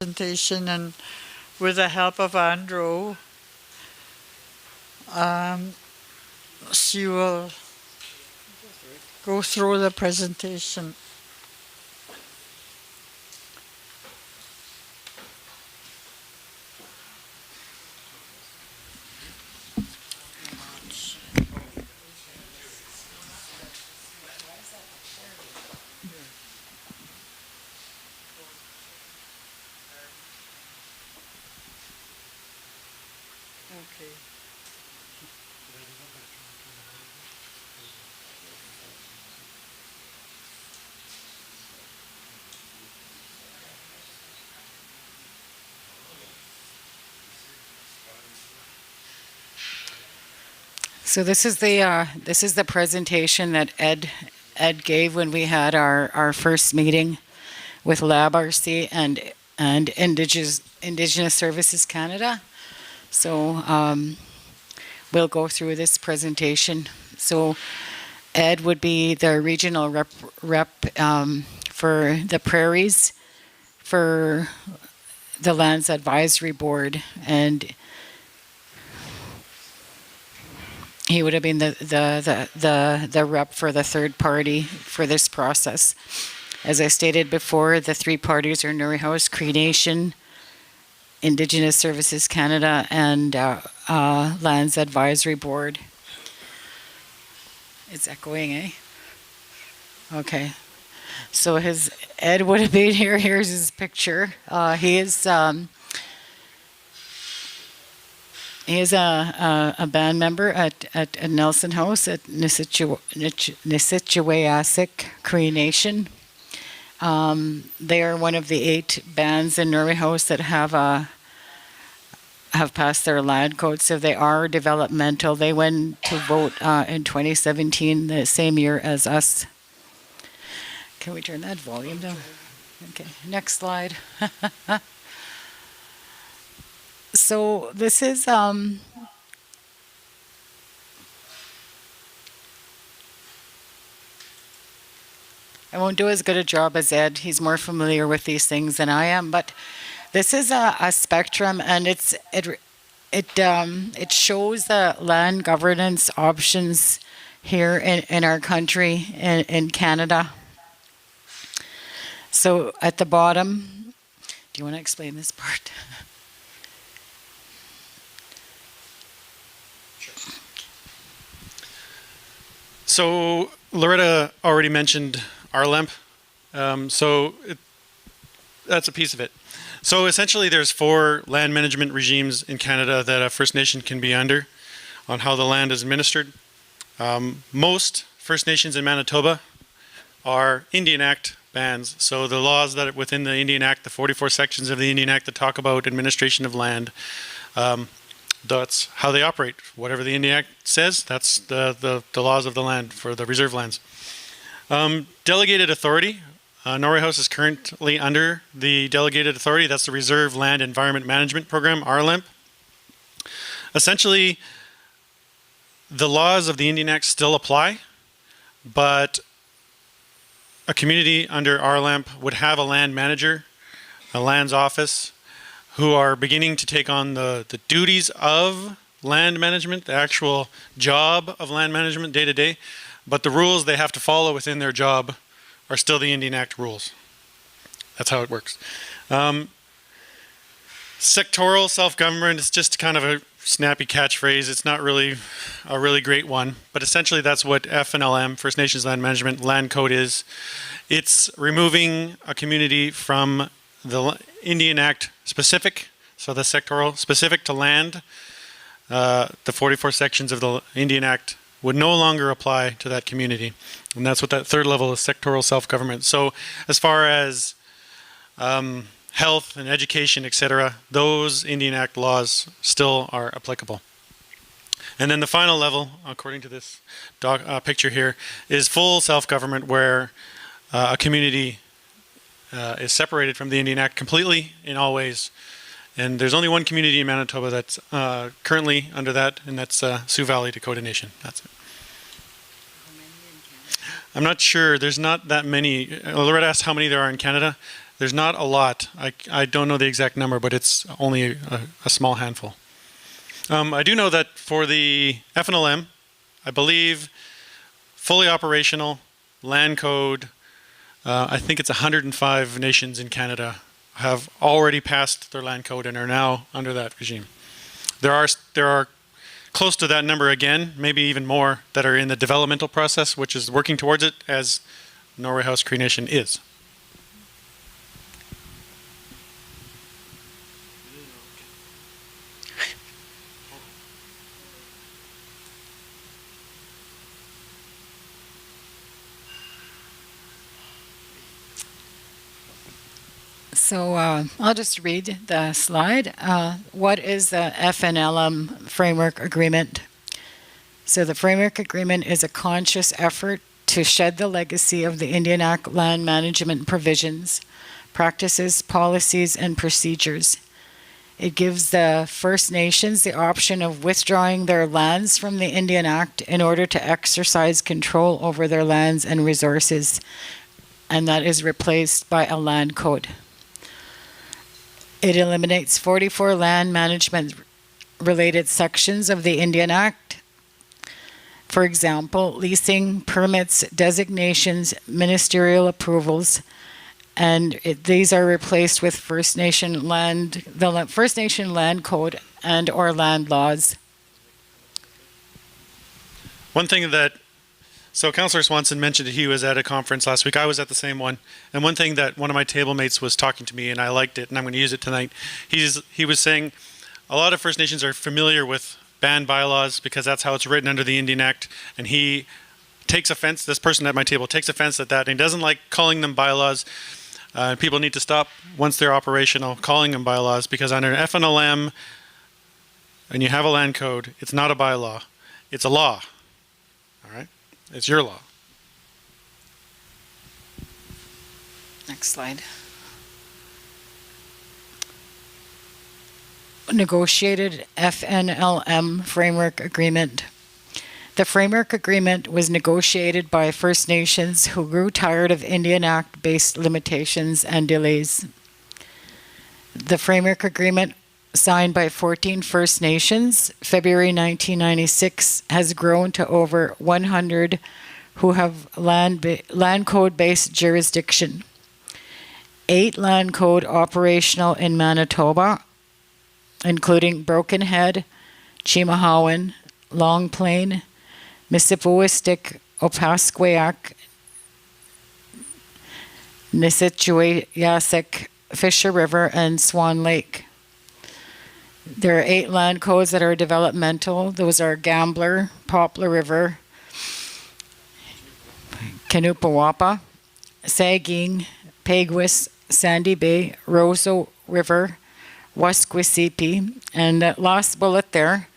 presentation, and with the help of Andrew, she will go through the presentation. Okay. So this is the presentation that Ed gave when we had our first meeting with LabRC and Indigenous Services Canada. So we'll go through this presentation. So Ed would be the regional rep for the prairies for the Lands Advisory Board, and he would have been the rep for the third party for this process. As I stated before, the three parties are Nuri House, Cree Nation, Indigenous Services Canada, and Lands Advisory Board. It's echoing, eh? Okay. So Ed would have been here. Here's his picture. He is a band member at Nelson House at Nisitchewayasik Cree Nation. They are one of the 8 bands in Nuri House that have passed their land code, so they are developmental. They went to vote in 2017, the same year as us. Can we turn that volume down? Okay, next slide. So this is I won't do as good a job as Ed. He's more familiar with these things than I am, but this is a spectrum, and it shows the land governance options here in our country, in Canada. So at the bottom, do you want to explain this part? So Loretta already mentioned RLEMP, that's a piece of it. So essentially there's 4 land management regimes in Canada that a First Nation can be under on how the land is administered. Most First Nations in Manitoba are Indian Act bands. So the laws that are within the Indian Act, the 44 sections of the Indian Act that talk about administration of land, that's how they operate. Whatever the Indian Act says, that's the laws of the land for the reserve lands. Delegated authority. Nuri House is currently under the delegated authority. That's the Reserve Land Environment Management Program, RLEMP. Essentially, the laws of the Indian Act still apply, but a community under RLEMP would have a land manager, a lands office, who are beginning to take on the duties of land management, the actual job of land management day to day, but the rules they have to follow within their job are still the Indian Act rules. That's how it works. Sectoral self-government is just kind of a snappy catchphrase. It's not really a really great one, but essentially that's what FNLM, First Nations Land Management Land Code is. It's removing a community from the Indian Act specific, so the sectoral specific to land. The 44 sections of the Indian Act would no longer apply to that community. And that's what that third level is, sectoral self-government. So as far as health and education, etc., those Indian Act laws still are applicable. And then the final level, according to this picture here, is full self-government, where a community is separated from the Indian Act completely in all ways. And there's only one community in Manitoba that's currently under that, and that's Sioux Valley Dakota Nation. That's it. I'm not sure. There's not that many. Loretta asked how many there are in Canada. There's not a lot. I don't know the exact number, but it's only a small handful. I do know that for the FNLM, I believe fully operational, land code, I think it's 105 nations in Canada have already passed their land code and are now under that regime. There are close to that number again, maybe even more, that are in the developmental process, which is working towards it, as Norway House Cree Nation is. So I'll just read the slide. What is the FNLM Framework Agreement? So the Framework Agreement is a conscious effort to shed the legacy of the Indian Act land management provisions, practices, policies, and procedures. It gives the First Nations the option of withdrawing their lands from the Indian Act in order to exercise control over their lands and resources, and that is replaced by a land code. It eliminates 44 land management related sections of the Indian Act. For example, leasing, permits, designations, ministerial approvals, and these are replaced with First Nation land, the First Nation land code and or land laws. One thing that, so Councillor Swanson mentioned he was at a conference last week. I was at the same one. And one thing that one of my table mates was talking to me, and I liked it, and I'm going to use it tonight. He was saying a lot of First Nations are familiar with band bylaws because that's how it's written under the Indian Act. And he takes offense, this person at my table takes offense at that, and he doesn't like calling them bylaws. People need to stop, once they're operational, calling them bylaws, because under an FNLM, and you have a land code, it's not a bylaw. It's a law. All right? It's your law. Next slide. Negotiated FNLM Framework Agreement. The Framework Agreement was negotiated by First Nations who grew tired of Indian Act-based limitations and delays. The Framework Agreement, signed by 14 First Nations, February 1996, has grown to over 100 who have land code-based jurisdiction. 8 land code operational in Manitoba, including Broken Head, Chimahawan, Long Plain, Mississippiwistic, Opaskwayak, Nisitjuasek, Fisher River, and Swan Lake. There are 8 land codes that are developmental. Those are Gambler, Poplar River, Canupawapa, Saging, Peguis, Sandy Bay, Roseau River, Wasquisipi, and that last bullet there,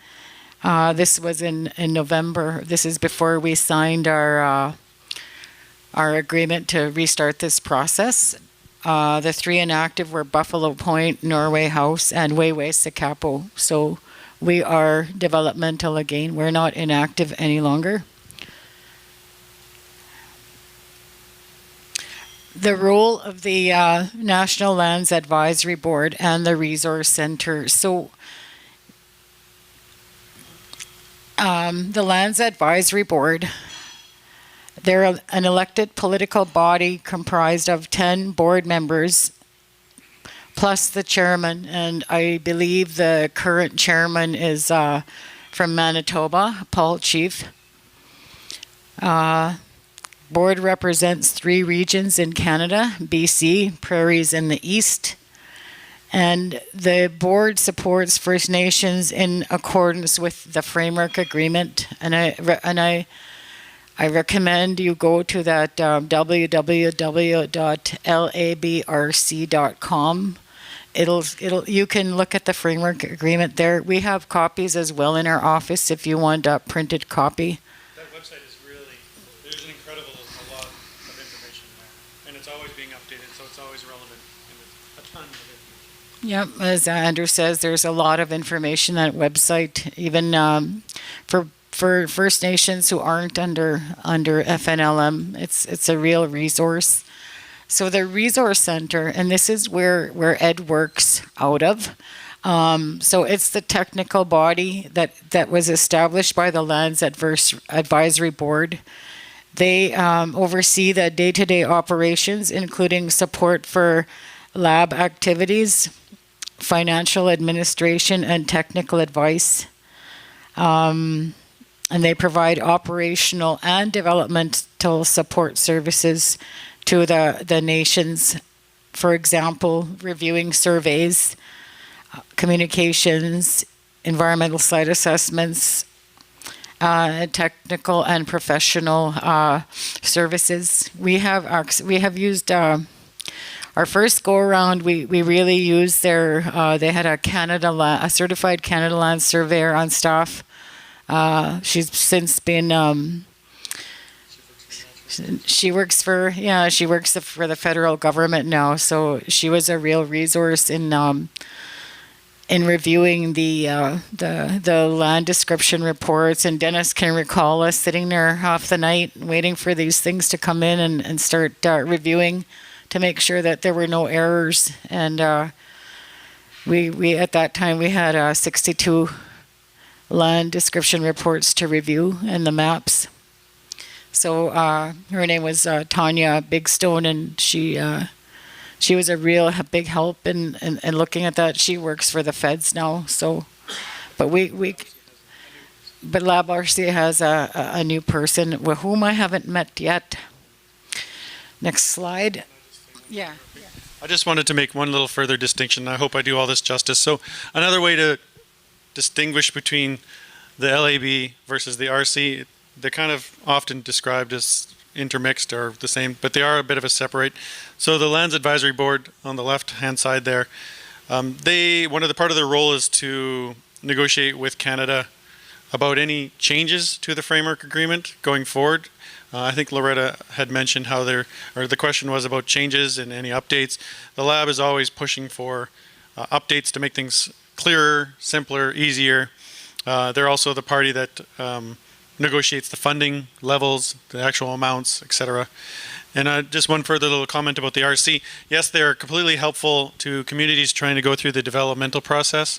this was in November. This is before we signed our agreement to restart this process. The 3 inactive were Buffalo Point, Norway House, and Wayway Sikapo. So we are developmental again. We're not inactive any longer. The role of the National Lands Advisory Board and the Resource Center. So the Lands Advisory Board, they're an elected political body comprised of 10 board members plus the chairman, and I believe the current chairman is from Manitoba, Paul Chief. Board represents 3 regions in Canada, BC, Prairies in the east, and the board supports First Nations in accordance with the Framework Agreement. And I recommend you go to that www.labrc.com. You can look at the Framework Agreement there. We have copies as well in our office if you want a printed copy. That website is really, there's an incredible, a lot of information there. And it's always being updated, so it's always relevant. And it's a ton of information. Yep, as Andrew says, there's a lot of information on that website, even for First Nations who aren't under FNLM. It's a real resource. So the resource center, and this is where Ed works out of. So it's the technical body that was established by the Lands Advisory Board. They oversee the day-to-day operations, including support for lab activities, financial administration, and technical advice. And they provide operational and developmental support services to the nations. For example, reviewing surveys, communications, environmental site assessments, technical and professional services. We have used our first go around. We really used their. They had a certified Canada Land surveyor on staff. She's since been. She works for the federal government now. So she was a real resource in reviewing the land description reports. And Dennis can recall us sitting there half the night waiting for these things to come in and start reviewing to make sure that there were no errors. And we at that time we had 62 land description reports to review and the maps. So her name was Tanya Bigstone, and she was a real big help in looking at that. She works for the feds now. So, but but Lab RC has a new person with whom I haven't met yet. Next slide. Yeah. I just wanted to make one little further distinction. I hope I do all this justice. So another way to distinguish between the LAB versus the RC, they're kind of often described as intermixed or the same, but they are a bit of a separate. So the Lands Advisory Board on the left-hand side there, one of the part of their role is to negotiate with Canada about any changes to the framework agreement going forward. I think Loretta had mentioned how the question was about changes and any updates. The lab is always pushing for updates to make things clearer, simpler, easier. They're also the party that negotiates the funding levels, the actual amounts, etc. And just one further little comment about the RC. Yes, they're completely helpful to communities trying to go through the developmental process.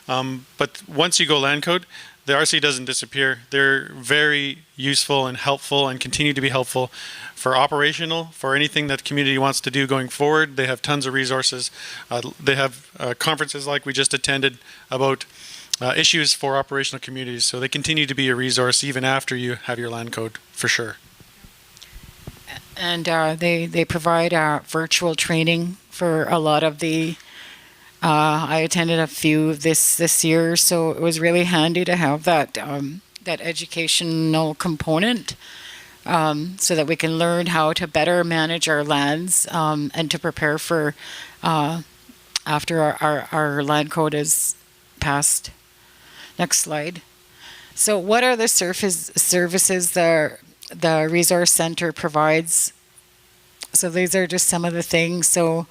But once you go land code, the RC doesn't disappear. They're very useful and helpful and continue to be helpful for operational, for anything that the community wants to do going forward. They have tons of resources. They have conferences like we just attended about issues for operational communities. So they continue to be a resource even after you have your land code, for sure. And they provide virtual training for a lot of the. I attended a few this year, so it was really handy to have that educational component, so that we can learn how to better manage our lands and to prepare for after our land code is passed. Next slide. So, what are the services the Resource Center provides? So these are just some of the things. So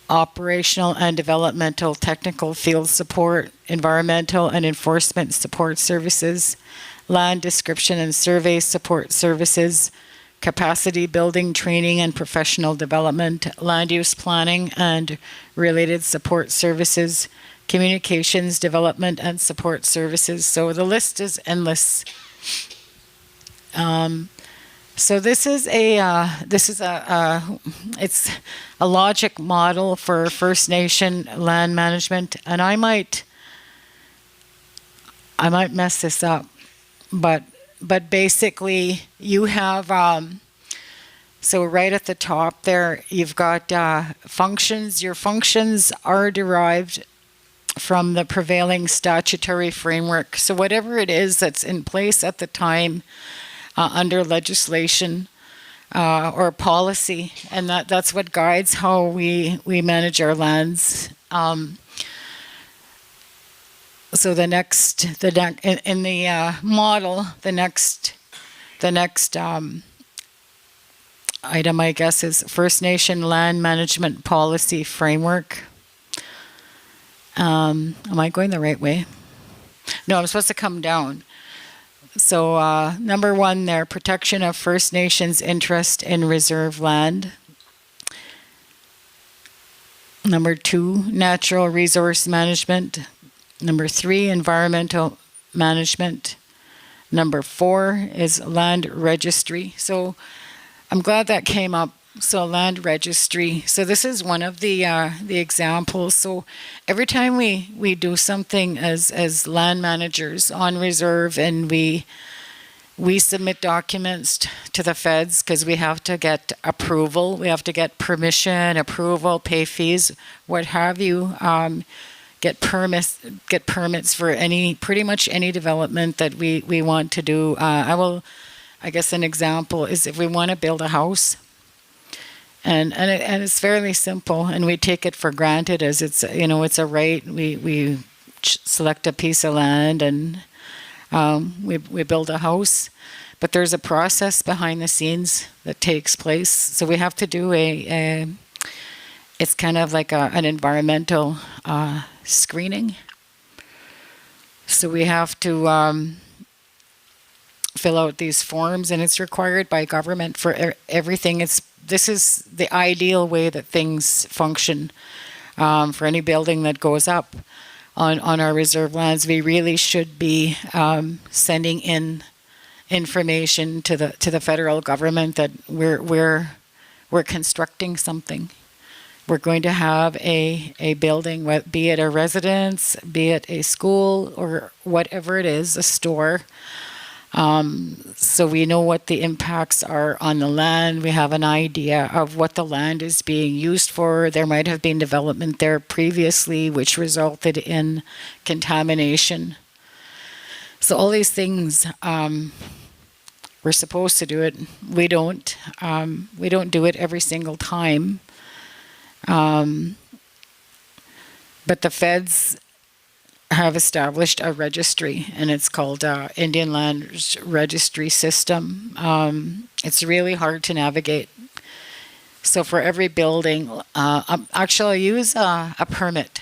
operational and developmental technical field support, environmental and enforcement support services, land description and survey support services, capacity building, training and professional development, land use planning and related support services, communications, development and support services. So the list is endless. So this is it's a logic model for First Nation land management, and I might mess this up, but basically you have so right at the top there you've got functions. Your functions are derived from the prevailing statutory framework. So whatever it is that's in place at the time. Under legislation or policy, and that's what guides how we manage our lands. So in the model, the next item, I guess, is First Nation Land Management Policy Framework. Am I going the right way? No, I'm supposed to come down. So number one there, protection of First Nations interest in reserve land. Number 2, natural resource management. Number 3, environmental management. Number 4 is land registry. So I'm glad that came up. So land registry. So this is one of the examples. So every time we do something as land managers on reserve, and we submit documents to the feds, because we have to get approval, we have to get permission, approval, pay fees, what have you, get permits for pretty much any development that we want to do. I guess an example is if we want to build a house, and it's fairly simple, and we take it for granted as it's a right. We select a piece of land, and we build a house, but there's a process behind the scenes that takes place. So we have to do it's kind of like an environmental screening. So we have to fill out these forms, and it's required by government for everything. This is the ideal way that things function for any building that goes up on our reserve lands. We really should be sending in information to the federal government that we're constructing something. We're going to have a building, be it a residence, be it a school, or whatever it is, a store. So we know what the impacts are on the land. We have an idea of what the land is being used for. There might have been development there previously which resulted in contamination. So all these things, we're supposed to do it. We don't. We don't do it every single time. But the feds have established a registry, and it's called Indian Land Registry System. It's really hard to navigate. So for every building, actually I use a permit,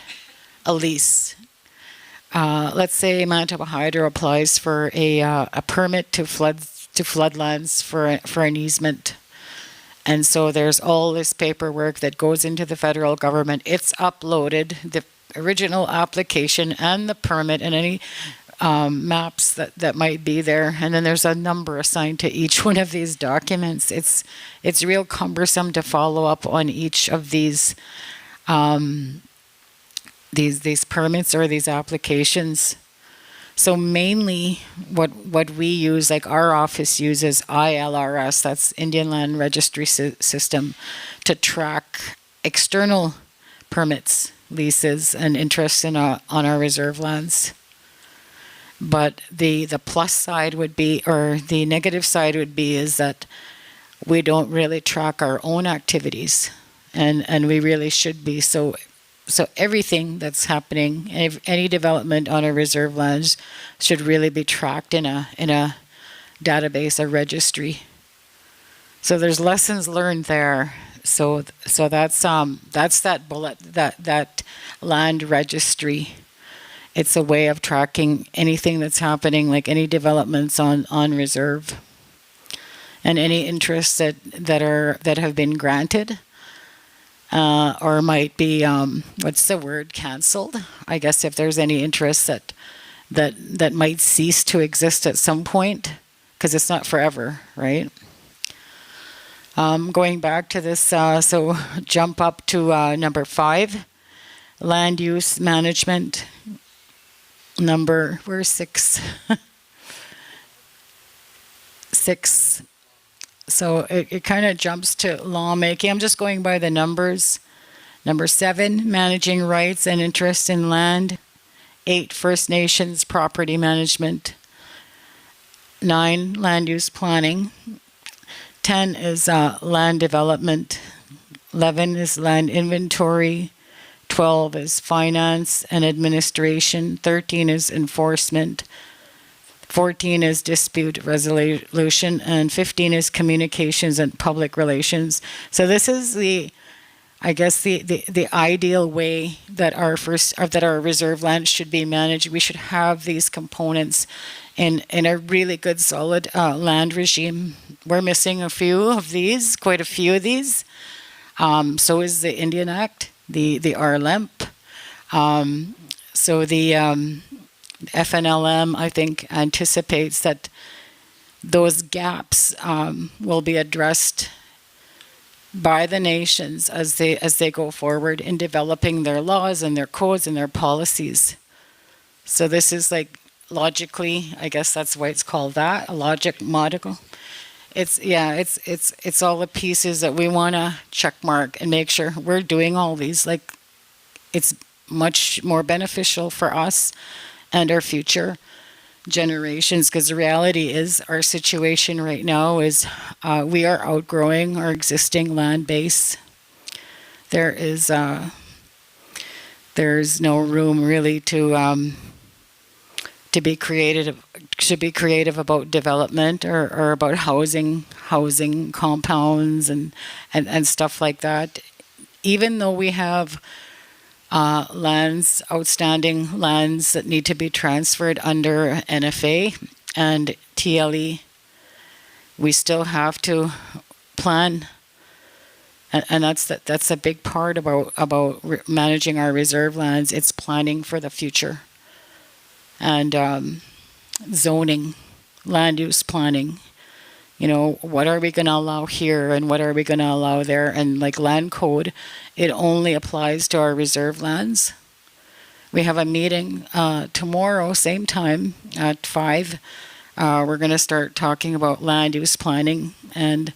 a lease. Let's say Manitoba Hydro applies for a permit to floodlands for an easement. And so there's all this paperwork that goes into the federal government. It's uploaded, the original application and the permit and any maps that might be there. And then there's a number assigned to each one of these documents. It's real cumbersome to follow up on each of these permits or these applications. So mainly what we use, like our office uses ILRS, that's Indian Land Registry System, to track external permits, leases, and interests on our reserve lands. But the plus side would be, or the negative side would be, is that we don't really track our own activities, and we really should be. So everything that's happening, any development on our reserve lands, should really be tracked in a database, a registry. So there's lessons learned there. So that's that bullet, that land registry. It's a way of tracking anything that's happening, like any developments on reserve, and any interests that have been granted. Or might be, canceled? I guess if there's any interest that might cease to exist at some point, because it's not forever, right? Going back to this, so jump up to number 5, land use management. Where's 6? 6. So it kind of jumps to lawmaking. I'm just going by the numbers. Number 7, managing rights and interest in land. 8, First Nations property management. 9, land use planning. 10 is land development. 11 is land inventory. 12 is finance and administration. 13 is enforcement. 14 is dispute resolution, and 15 is communications and public relations. So this is the ideal way that our reserve land should be managed. We should have these components in a really good, solid land regime. We're missing quite a few of these. So is the Indian Act. the RLEMP. So the FNLM, I think, anticipates that those gaps will be addressed by the nations as they go forward in developing their laws and their codes and their policies. So this is like logically, I guess that's why it's called that, a logic model. It's all the pieces that we want to check mark and make sure we're doing all these. Like, it's much more beneficial for us and our future generations, because the reality is our situation right now is we are outgrowing our existing land base. There's no room really to be creative about development or about housing compounds and stuff like that. Even though we have outstanding lands that need to be transferred under NFA and TLE, we still have to plan, and that's a big part about managing our reserve lands. It's planning for the future, and zoning, land use planning. You know, what are we going to allow here and what are we going to allow there? And like land code, it only applies to our reserve lands. We have a meeting tomorrow, same time at 5. We're going to start talking about land use planning and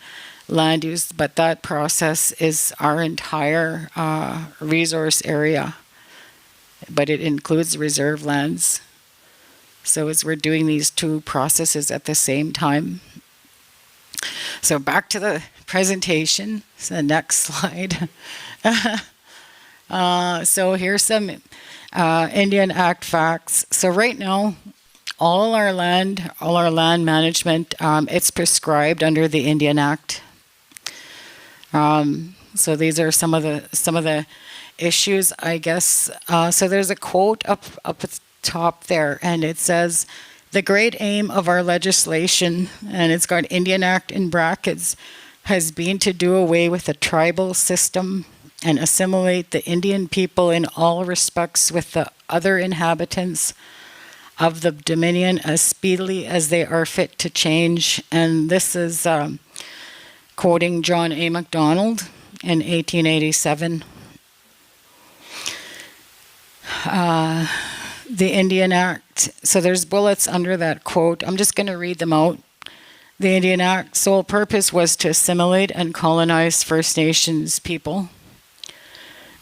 land use, but that process is our entire resource area, but it includes reserve lands. So as we're doing these two processes at the same time. So back to the presentation, so the next slide. So here's some Indian Act facts. So right now, all our land management, it's prescribed under the Indian Act. So these are some of the issues, I guess. So there's a quote up at the top there, and it says, "The great aim of our legislation," and it's got Indian Act in brackets, "has been to do away with the tribal system and assimilate the Indian people in all respects with the other inhabitants of the Dominion as speedily as they are fit to change." And this is quoting John A. Macdonald in 1887. The Indian Act, so there's bullets under that quote. I'm just going to read them out. The Indian Act's sole purpose was to assimilate and colonize First Nations people.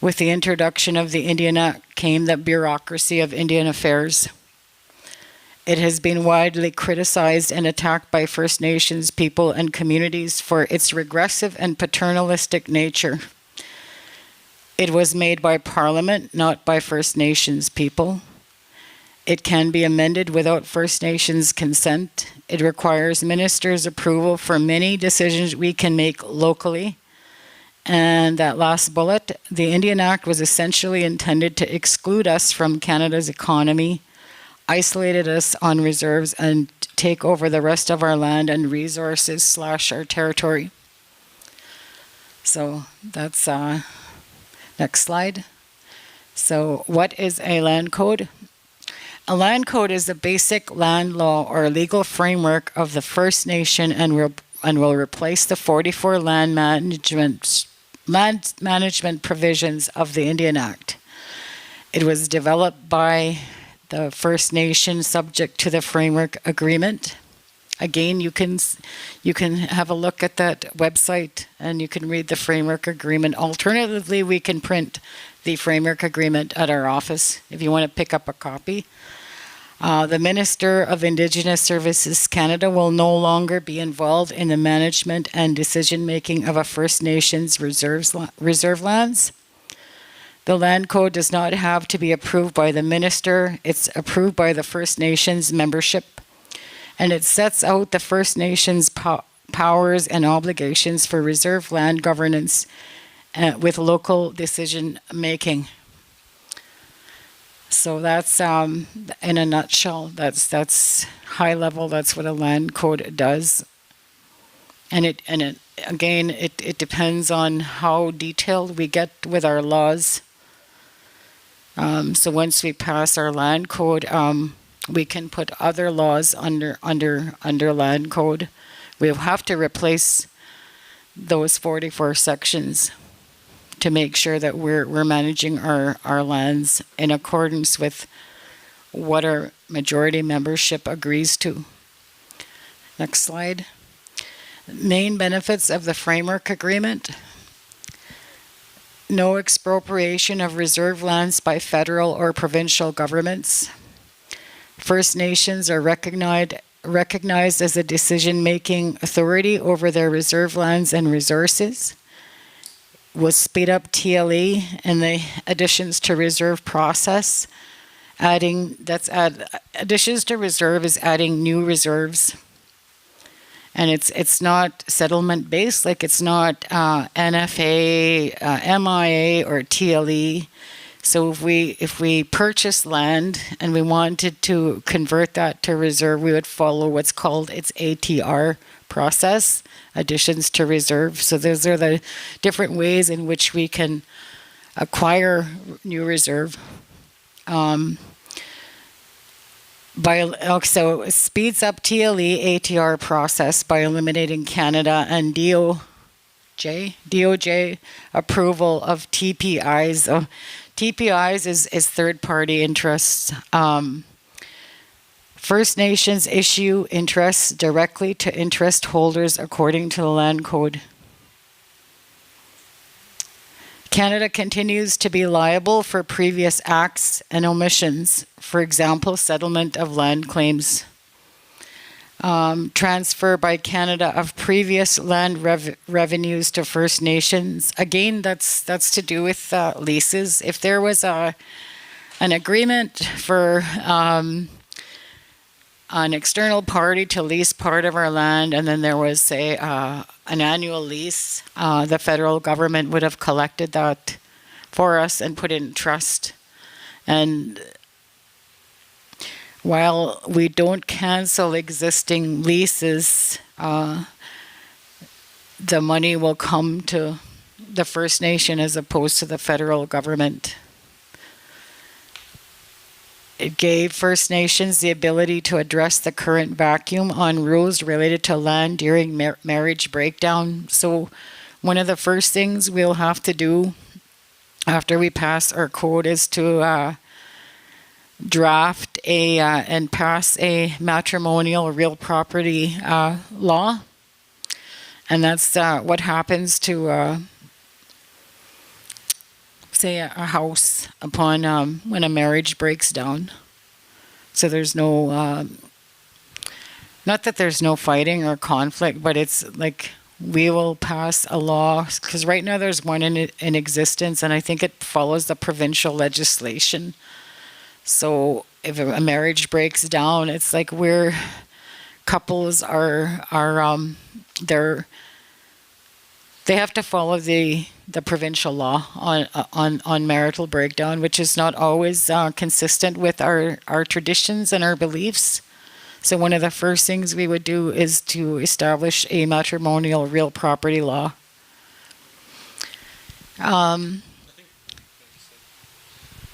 With the introduction of the Indian Act came the bureaucracy of Indian affairs. It has been widely criticized and attacked by First Nations people and communities for its regressive and paternalistic nature. It was made by Parliament, not by First Nations people. It can be amended without First Nations consent. It requires ministers' approval for many decisions we can make locally. And that last bullet, the Indian Act was essentially intended to exclude us from Canada's economy, isolated us on reserves, and take over the rest of our land and resources / our territory. So that's next slide. So what is a land code? A land code is the basic land law or legal framework of the First Nation and will replace the 44 land management provisions of the Indian Act. It was developed by the First Nation subject to the framework agreement. Again, you can have a look at that website and you can read the framework agreement. Alternatively, we can print the framework agreement at our office if you want to pick up a copy. The Minister of Indigenous Services Canada will no longer be involved in the management and decision-making of a First Nations reserve lands. The land code does not have to be approved by the minister. It's approved by the First Nations membership. And it sets out the First Nations powers and obligations for reserve land governance with local decision-making. So that's, in a nutshell, that's high level, that's what a land code does. And it again, it depends on how detailed we get with our laws. So once we pass our land code, we can put other laws under land code. We'll have to replace those 44 sections to make sure that we're managing our lands in accordance with what our majority membership agrees to. Next slide. Main benefits of the framework agreement. No expropriation of reserve lands by federal or provincial governments. First Nations are recognized as a decision-making authority over their reserve lands and resources. Will speed up TLE and the additions to reserve process. Additions to reserve is adding new reserves. And it's not settlement based, like it's not NFA, MIA, or TLE. So if we purchase land and we wanted to convert that to reserve, we would follow what's called its ATR process, additions to reserve. So those are the different ways in which we can acquire new reserve. So it speeds up TLE ATR process by eliminating Canada and DOJ approval of TPIs. TPIs is third-party interests. First Nations issue interests directly to interest holders according to the land code. Canada continues to be liable for previous acts and omissions, for example, settlement of land claims. Transfer by Canada of previous land revenues to First Nations. Again, that's to do with leases. If there was an agreement for an external party to lease part of our land, and then there was, say, an annual lease, the federal government would have collected that for us and put it in trust. And while we don't cancel existing leases, the money will come to the First Nation as opposed to the federal government. It gave First Nations the ability to address the current vacuum on rules related to land during marriage breakdown. So one of the first things we'll have to do after we pass our code is to draft and pass a matrimonial real property law. And that's what happens to say a house upon when a marriage breaks down. So there's no not that there's no fighting or conflict, but it's like we will pass a law, because right now there's one in existence, and I think it follows the provincial legislation. So if a marriage breaks down, it's like couples are they have to follow the provincial law on marital breakdown, which is not always consistent with our traditions and our beliefs. So one of the first things we would do is to establish a matrimonial real property law. I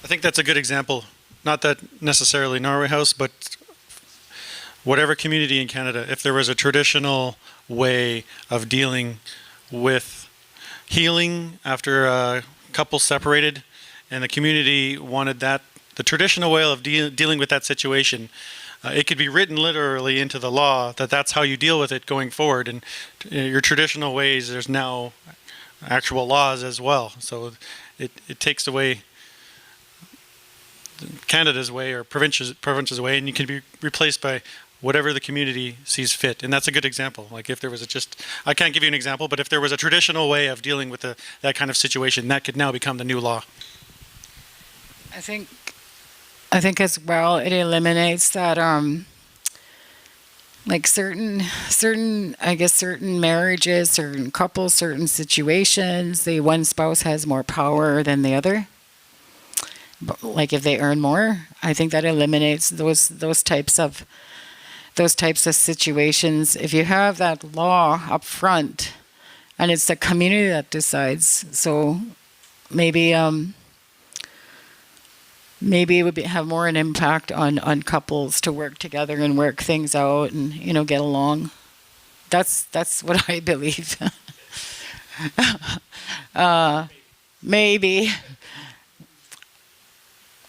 think that's a good example. Not that necessarily Norway House, but whatever community in Canada, if there was a traditional way of dealing with healing after a couple separated, and the community wanted the traditional way of dealing with that situation, it could be written literally into the law that that's how you deal with it going forward. And your traditional ways, there's now actual laws as well. So it takes away Canada's way or province's way, and you can be replaced by whatever the community sees fit. And that's a good example. Like if there was I can't give you an example, but if there was a traditional way of dealing with that kind of situation, that could now become the new law. I think as well it eliminates that like certain marriages, certain couples, certain situations, the one spouse has more power than the other. But like if they earn more, I think that eliminates those types of those types of situations, if you have that law up front, and it's the community that decides, so maybe maybe it would have more an impact on couples to work together and work things out and get along. That's what I believe. Maybe,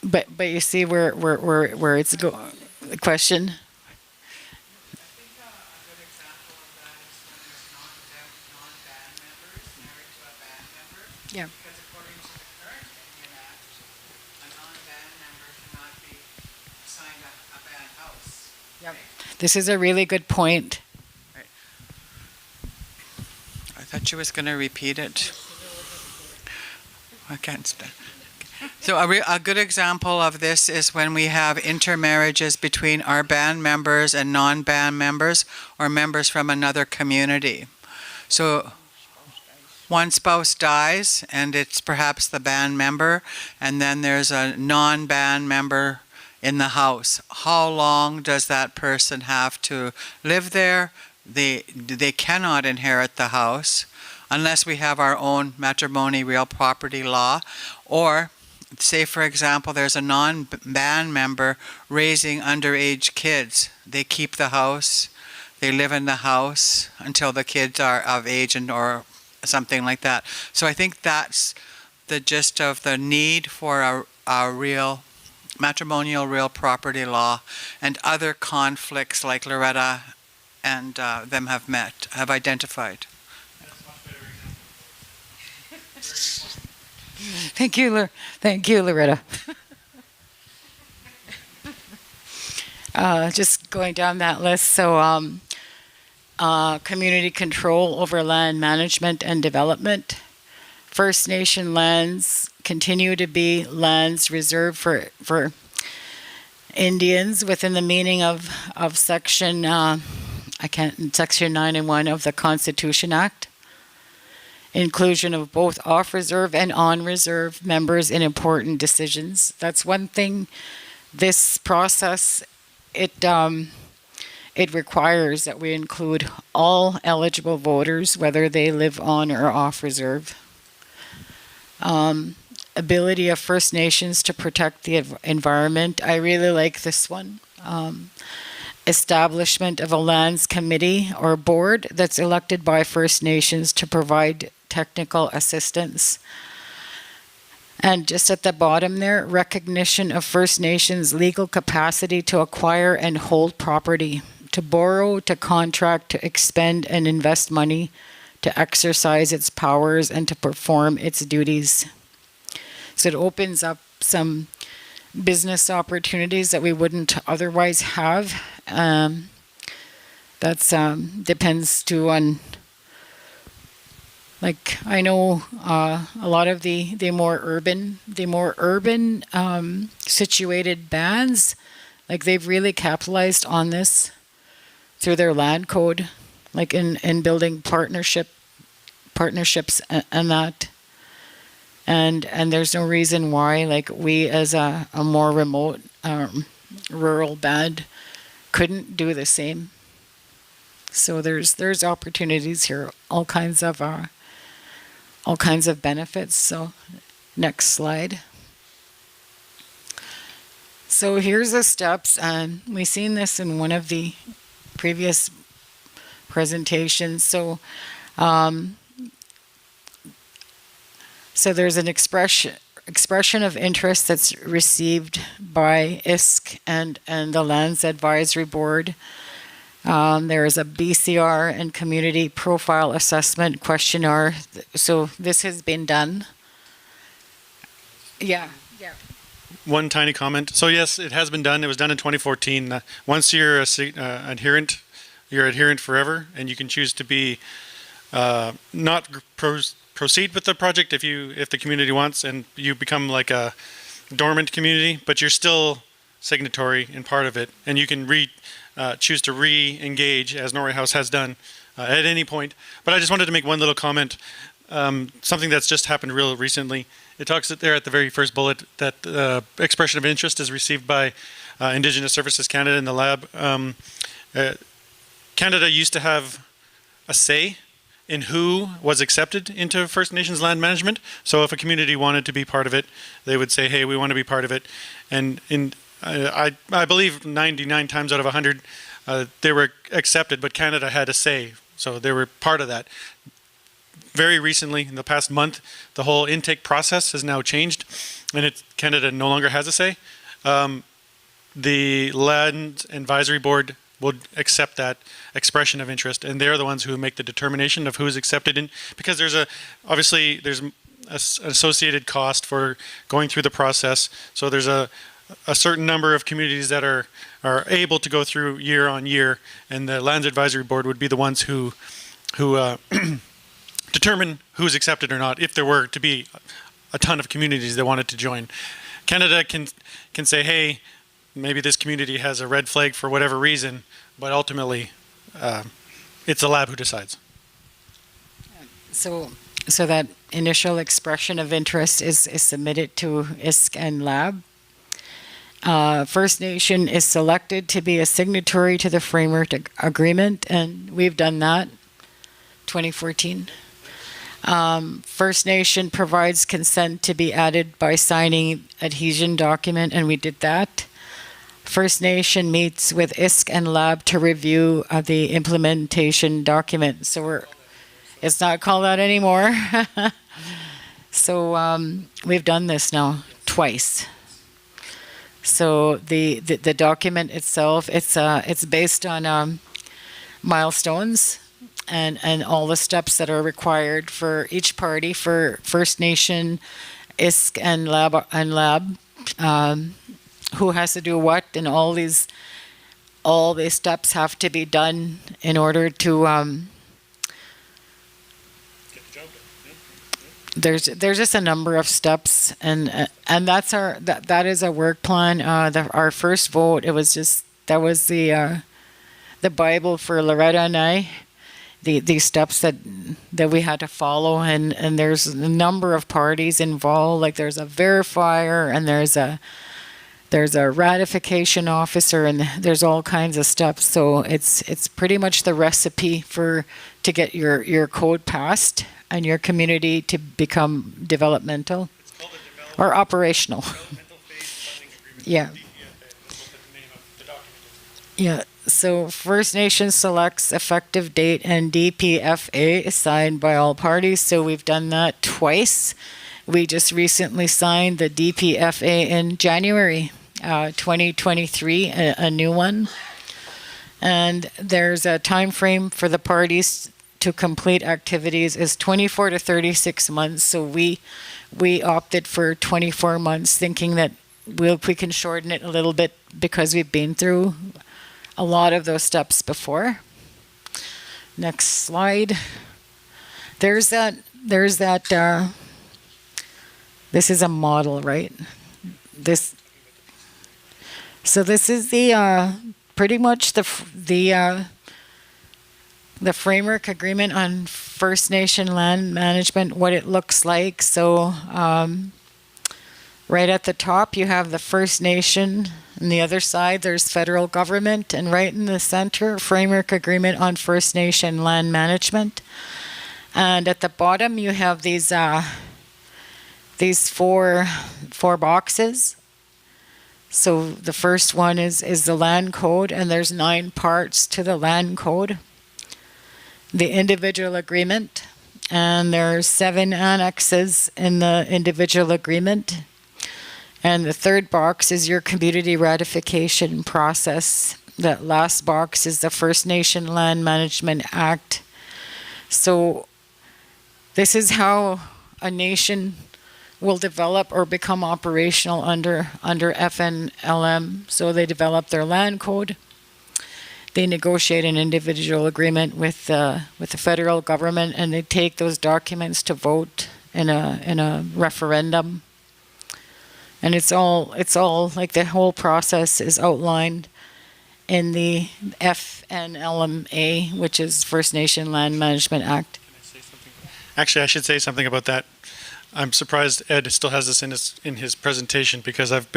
but you see where it's going. The question. I think a good example of that is when there's non-band members married to a band member. Yeah. Because according to the current Indian Act, a non-band member cannot be assigned a band house. Yep. This is a really good point. I thought she was going to repeat it. I can't stand. So a good example of this is when we have intermarriages between our band members and non-band members or members from another community. So one spouse dies and it's perhaps the band member, and then there's a non-band member in the house. How long does that person have to live there? They cannot inherit the house unless we have our own matrimony real property law. Or say, for example, there's a non-band member raising underage kids. They keep the house. They live in the house until the kids are of age or something like that. So I think that's the gist of the need for a real matrimonial real property law, and other conflicts like Loretta and them have identified. Thank you, Loretta. Just going down that list. So, community control over land management and development. First Nation lands continue to be lands reserved for Indians within the meaning of Section Section 9 and 1 of the Constitution Act. Inclusion of both off-reserve and on-reserve members in important decisions. That's one thing. This process, it requires that we include all eligible voters, whether they live on or off-reserve. Ability of First Nations to protect the environment. I really like this one. Establishment of a lands committee or board that's elected by First Nations to provide technical assistance. And just at the bottom there, recognition of First Nations legal capacity to acquire and hold property, to borrow, to contract, to expend and invest money, to exercise its powers and to perform its duties. So it opens up some business opportunities that we wouldn't otherwise have. That's depends too on, like, I know a lot of the more urban situated bands, like, they've really capitalized on this through their land code, like in building partnerships and that. And there's no reason why, like, we as a more remote rural band couldn't do the same. So there's opportunities here, all kinds of benefits. So next slide. So here's the steps, and we've seen this in one of the previous presentations. So so there's an expression of interest that's received by ISK and the Lands Advisory Board. There is a BCR and community profile assessment questionnaire. So this has been done. Yeah. One tiny comment. So yes, it has been done. It was done in 2014. Once you're adherent, you're adherent forever, and you can choose to be not proceed with the project if the community wants, and you become like a dormant community, but you're still signatory and part of it, and you can choose to re-engage, as Norway House has done at any point. But I just wanted to make one little comment, something that's just happened real recently. It talks there at the very first bullet that expression of interest is received by Indigenous Services Canada in the lab, Canada used to have a say in who was accepted into First Nations land management. So if a community wanted to be part of it, they would say, "Hey, we want to be part of it." And I believe 99 times out of 100, they were accepted, but Canada had a say, so they were part of that. Very recently, in the past month, the whole intake process has now changed, and Canada no longer has a say. The Land Advisory Board will accept that expression of interest, and they're the ones who make the determination of who's accepted in, because obviously there's an associated cost for going through the process. So there's a certain number of communities that are able to go through year on year, and the Lands Advisory Board would be the ones who determine who's accepted or not, if there were to be a ton of communities that wanted to join. Canada can say, hey, maybe this community has a red flag for whatever reason, but ultimately it's the lab who decides. So that initial expression of interest is submitted to ISK and lab. First Nation is selected to be a signatory to the framework agreement, and we've done that, 2014. First Nation provides consent to be added by signing adhesion document, and we did that. First Nation meets with ISK and lab to review the implementation document. So it's not called that anymore. So we've done this now twice. So the document itself, it's based on milestones and all the steps that are required for each party, for First Nation, ISK and lab, who has to do what, and all these steps have to be done in order to there's just a number of steps, and that is a work plan. Our first vote, that was the Bible for Loretta and I. These steps that we had to follow, and there's a number of parties involved. Like there's a verifier, and there's a ratification officer, and there's all kinds of steps. So it's pretty much the recipe to get your code passed and your community to become developmental or operational. Yeah. Yeah. So First Nation selects effective date, and DPFA is signed by all parties. So we've done that twice. We just recently signed the DPFA in January 2023, a new one. And there's a time frame for the parties to complete activities is 24 to 36 months. So we opted for 24 months, thinking that we can shorten it a little bit because we've been through a lot of those steps before. Next slide. There's that this is a model, right? This is the pretty much the framework agreement on First Nation land management, what it looks like. So right at the top you have the First Nation, and the other side there's federal government, and right in the center, framework agreement on First Nation land management. And at the bottom you have these four boxes. So the first one is the land code, and there's 9 parts to the land code. The individual agreement, and there's 7 annexes in the individual agreement. And the third box is your community ratification process. That last box is the First Nation Land Management Act. So this is how a nation will develop or become operational under FNLM. So they develop their land code. They negotiate an individual agreement with the federal government, and they take those documents to vote in a referendum. And it's all like the whole process is outlined in the FNLMA, which is First Nation Land Management Act. Actually, I should say something about that. I'm surprised Ed still has this in his presentation, because I've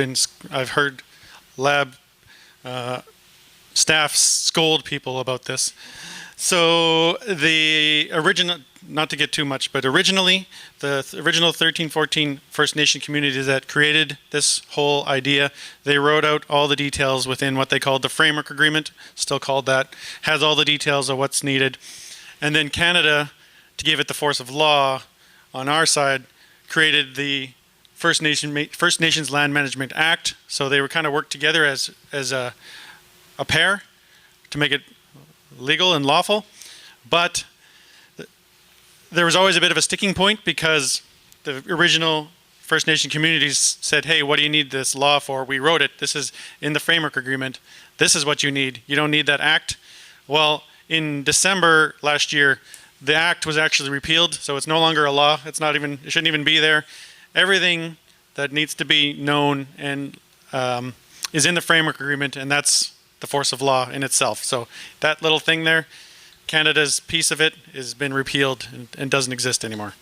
heard lab staff scold people about this. So the original, not to get too much, but originally, the original 1314 First Nation communities that created this whole idea, they wrote out all the details within what they called the Framework Agreement, still called that, has all the details of what's needed. And then Canada, to give it the force of law on our side, created the First Nations Land Management Act. So they were kind of worked together as a pair to make it legal and lawful. But there was always a bit of a sticking point because the original First Nation communities said, hey, what do you need this law for? We wrote it. This is in the framework agreement. This is what you need. You don't need that act. Well, in December last year, the act was actually repealed, so it's no longer a law. It's not even, it shouldn't even be there. Everything that needs to be known and is in the framework agreement, and that's the force of law in itself. So that little thing there, Canada's piece of it has been repealed and doesn't exist anymore.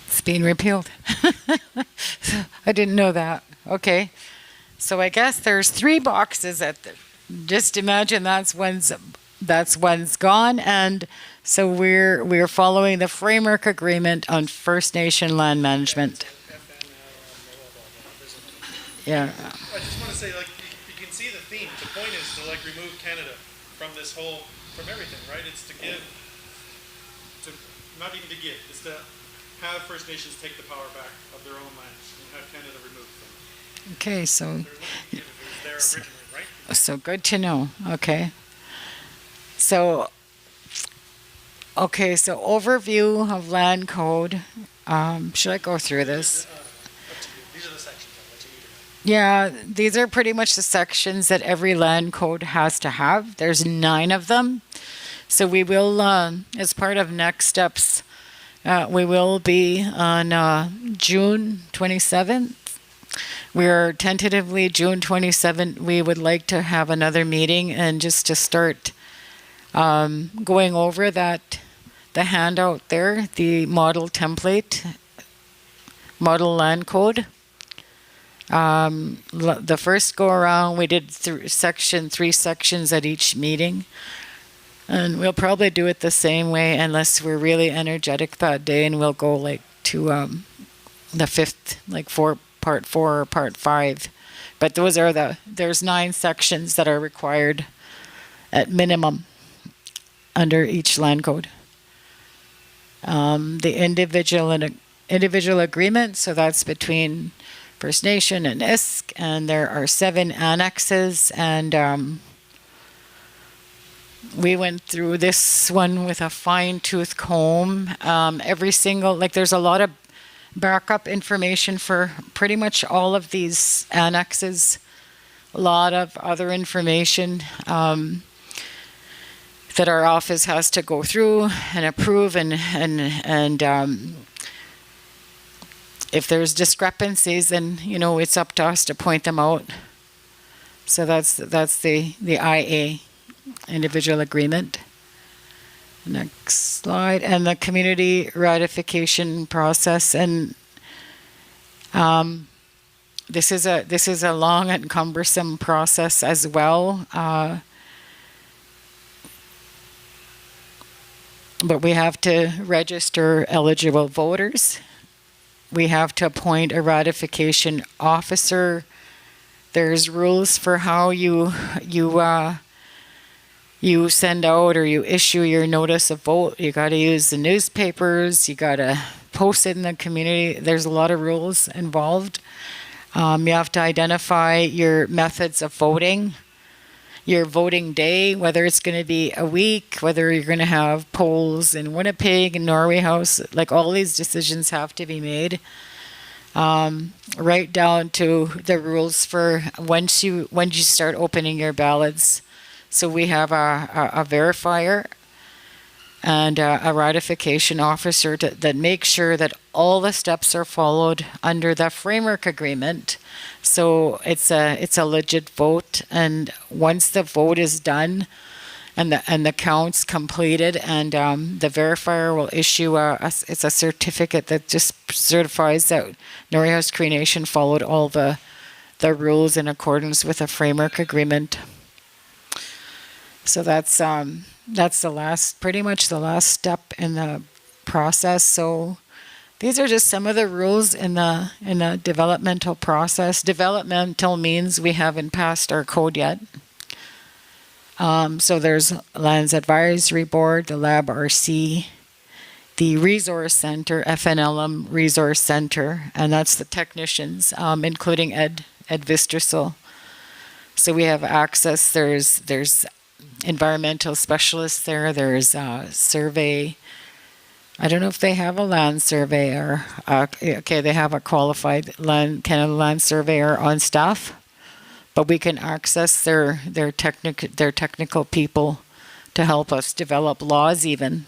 It's being repealed. I didn't know that. Okay. So I guess there's 3 boxes at the, just imagine that's one's gone, and so we're following the framework agreement on First Nation land management. Yeah. I just want to say, like, you can see the theme. The point is to, like, remove Canada from this whole, from everything, right? It's to give, to not even to give, it's to have First Nations take the power back of their own lands and have Canada removed from it. Okay, so There's nothing to give if it was there originally, right? so good to know. Okay. So okay, so overview of land code. Should I go through this? Up to you. These are the sections I'll let you read. Yeah, these are pretty much the sections that every land code has to have. There's 9 of them. So we will, as part of next steps, we will be on June 27th. We're tentatively June 27th. We would like to have another meeting and just to start going over that, the handout there, the model template, model land code. The first go around, we did 3 sections at each meeting. And we'll probably do it the same way unless we're really energetic that day, and we'll go like to the 5th, like part 4 or part 5. But those are there's 9 sections that are required at minimum under each land code. The individual agreement, so that's between First Nation and ISK, and there are 7 annexes, and we went through this one with a fine-tooth comb. Every single, like there's a lot of backup information for pretty much all of these annexes, a lot of other information that our office has to go through and approve, and if there's discrepancies, then it's up to us to point them out. So that's the IA, individual agreement. Next slide, and the community ratification process, and this is a long and cumbersome process as well. But we have to register eligible voters. We have to appoint a ratification officer. There's rules for how you send out or you issue your notice of vote. You got to use the newspapers. You got to post it in the community. There's a lot of rules involved. You have to identify your methods of voting, your voting day, whether it's going to be a week, whether you're going to have polls in Winnipeg and Norway House. Like all these decisions have to be made. Right down to the rules for when you start opening your ballots. So we have a verifier and a ratification officer that makes sure that all the steps are followed under the framework agreement. So it's a legit vote, and once the vote is done and the count's completed, and the verifier will issue it's a certificate that just certifies that Norway House Cree Nation followed all the rules in accordance with the framework agreement. So that's the last, pretty much the last step in the process. So these are just some of the rules in the developmental process. Developmental means we haven't passed our code yet. So there's Lands Advisory Board, the Lab RC, the Resource Center, FNLM Resource Center, and that's the technicians, including Ed Vistersel. So we have access. There's environmental specialists there. There's survey. I don't know if they have a land surveyor. Okay, they have a qualified Canada land surveyor on staff, but we can access their technical people to help us develop laws even.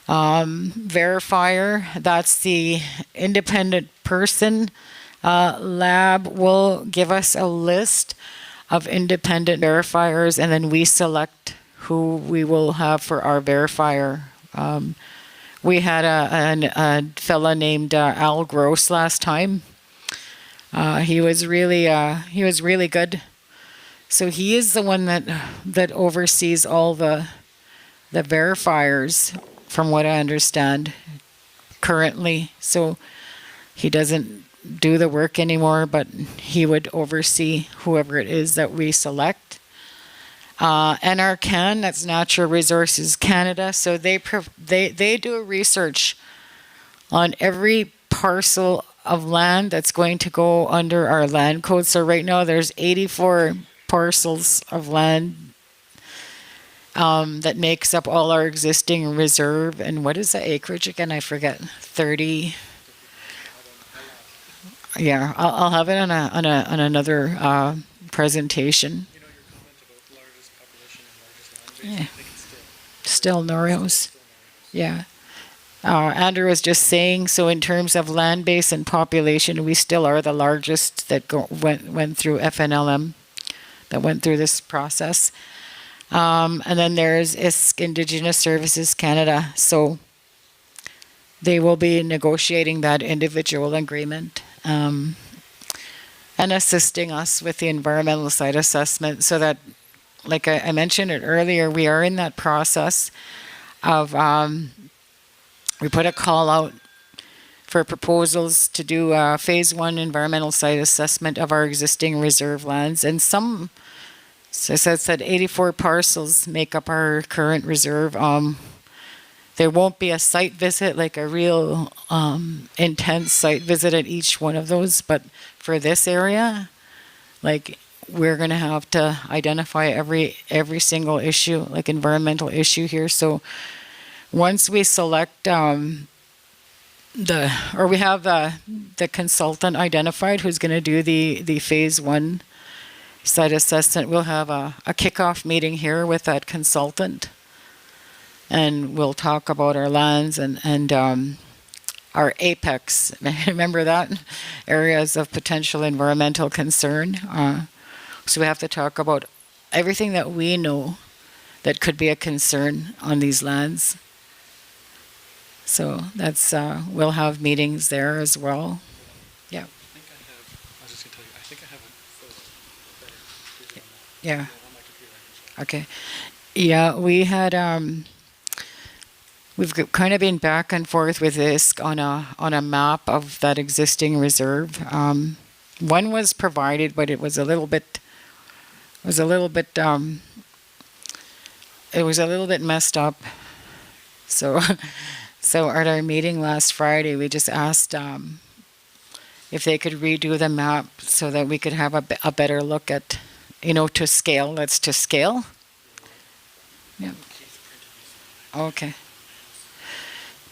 Verifier, that's the independent person. Lab will give us a list of independent verifiers, and then we select who we will have for our verifier. We had a fella named Al Gross last time. He was really good. So he is the one that oversees all the verifiers, from what I understand, currently. So he doesn't do the work anymore, but he would oversee whoever it is that we select. NRCan, that's Natural Resources Canada. So they do a research on every parcel of land that's going to go under our land code. So right now there's 84 parcels of land that makes up all our existing reserve. And what is the acreage again? I forget. 30. Yeah, I'll have it on another presentation. Yeah. Still Noros. Yeah. Andrew was just saying, so in terms of land base and population, we still are the largest that went through FNLM, that went through this process. And then there's ISK, Indigenous Services Canada. So they will be negotiating that individual agreement and assisting us with the environmental site assessment, so that, like I mentioned it earlier, we are in that process of, we put a call out for proposals to do a phase 1 environmental site assessment of our existing reserve lands. And some, so as I said, 84 parcels make up our current reserve. There won't be a site visit, like a real intense site visit at each one of those, but for this area, like, we're going to have to identify every single issue, like environmental issue here. So once we select we have the consultant identified who's going to do the phase 1 site assessment, we'll have a kickoff meeting here with that consultant, and we'll talk about our lands and our apex. Remember that? Areas of potential environmental concern. So we have to talk about everything that we know that could be a concern on these lands. So that's, we'll have meetings there as well. Yeah. I was just going to tell you, I think I have a photo. Yeah. Okay. Yeah, we had, we've kind of been back and forth with this on a map of that existing reserve. One was provided, but it was a little bit messed up. So at our meeting last Friday, we just asked if they could redo the map so that we could have a better look at, to scale. That's to scale. Yeah. Okay.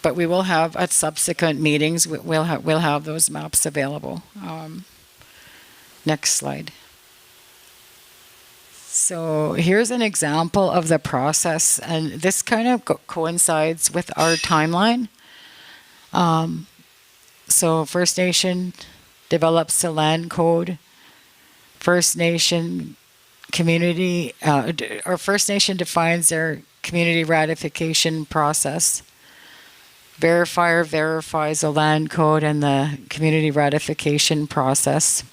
But we will have, at subsequent meetings, we'll have those maps available. Next slide. So here's an example of the process, and this kind of coincides with our timeline. So First Nation develops the land code. First Nation community, or First Nation defines their community ratification process. Verifier verifies the land code and the community ratification process.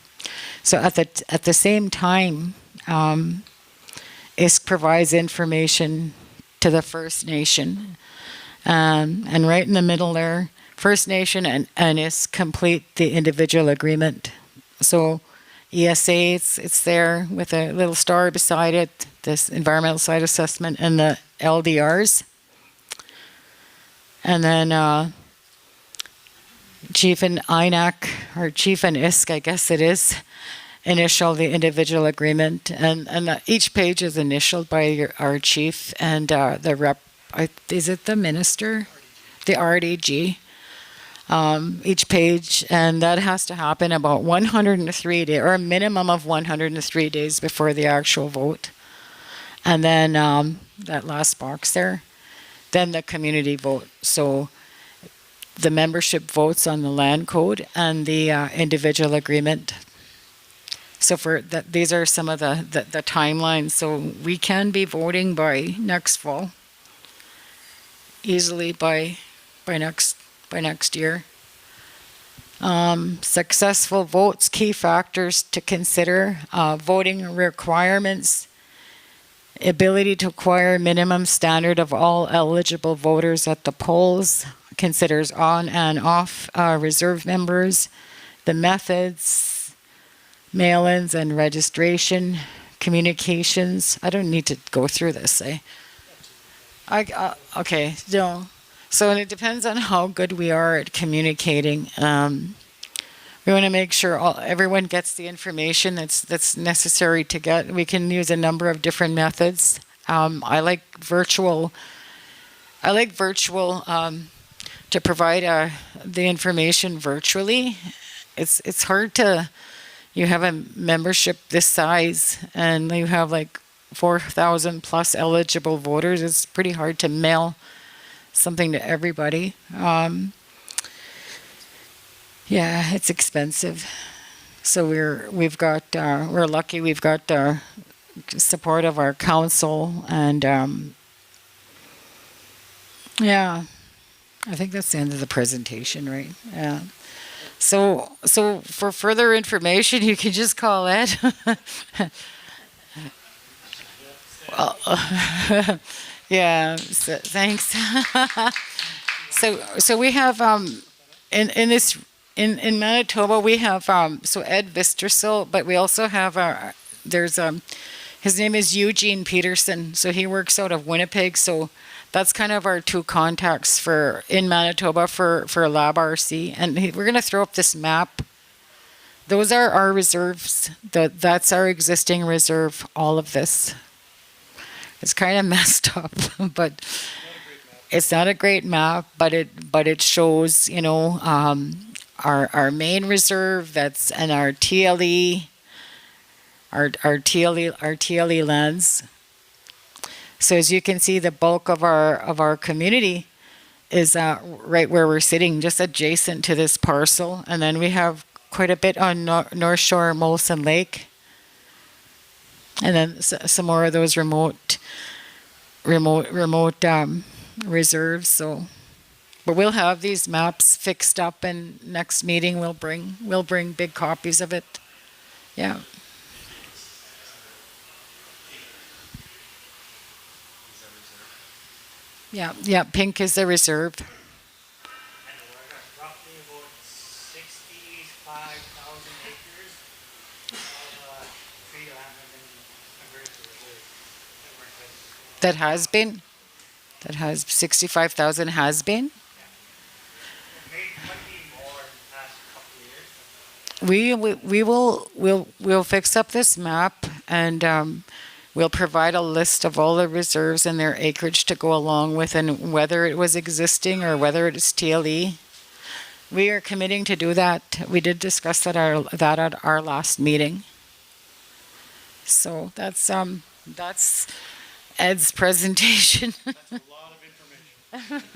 So at the same time, ISK provides information to the First Nation. And right in the middle there, First Nation and ISK complete the individual agreement. So ESA, it's there with a little star beside it, this environmental site assessment, and the LDRs. And then Chief and INAC, or Chief and ISK, I guess it is, initial the individual agreement. And each page is initialed by our chief and the rep, is it the minister? The RDG. Each page, and that has to happen about 103 days, or a minimum of 103 days before the actual vote. And then that last box there, then the community vote. So the membership votes on the land code and the individual agreement. So for that, these are some of the timelines. So we can be voting by next fall, easily by next year. Successful votes, key factors to consider, voting requirements, ability to acquire minimum standard of all eligible voters at the polls, considers on and off reserve members, the methods, mail-ins and registration, communications. I don't need to go through this, eh? Okay, no. So it depends on how good we are at communicating. We want to make sure everyone gets the information that's necessary to get. We can use a number of different methods. I like virtual to provide the information virtually. It's hard to, you have a membership this size and you have like 4,000 plus eligible voters. It's pretty hard to mail something to everybody. Yeah, it's expensive. So we're lucky we've got support of our council, and yeah, I think that's the end of the presentation, right? Yeah. So for further information, you can just call Ed. Well, yeah. So, thanks. So we have in Manitoba we have so Ed Vistersil, but we also have there's his name is Eugene Peterson. So he works out of Winnipeg. So that's kind of our two contacts for in Manitoba for Lab RC. And we're going to throw up this map. Those are our reserves. That's our existing reserve. All of this. It's kind of messed up, but it's not a great map. But it shows, you know, our main reserve. That's and our TLE. Our TLE lands. So as you can see, the bulk of our community is right where we're sitting, just adjacent to this parcel, and then we have quite a bit on North Shore Molson Lake, and then some more of those remote reserves. So, but we'll have these maps fixed up, and next meeting we'll bring big copies of it. Yeah. Yeah, pink is the reserve. And we're roughly about 65,000 acres of tree land have been converted to reserve. That has 65,000 has been. Might be more in the past couple of years. We'll fix up this map, and we'll provide a list of all the reserves and their acreage to go along with, and whether it was existing or whether it is TLE. We are committing to do that. We did discuss that at our last meeting. So that's Ed's presentation. That's a lot of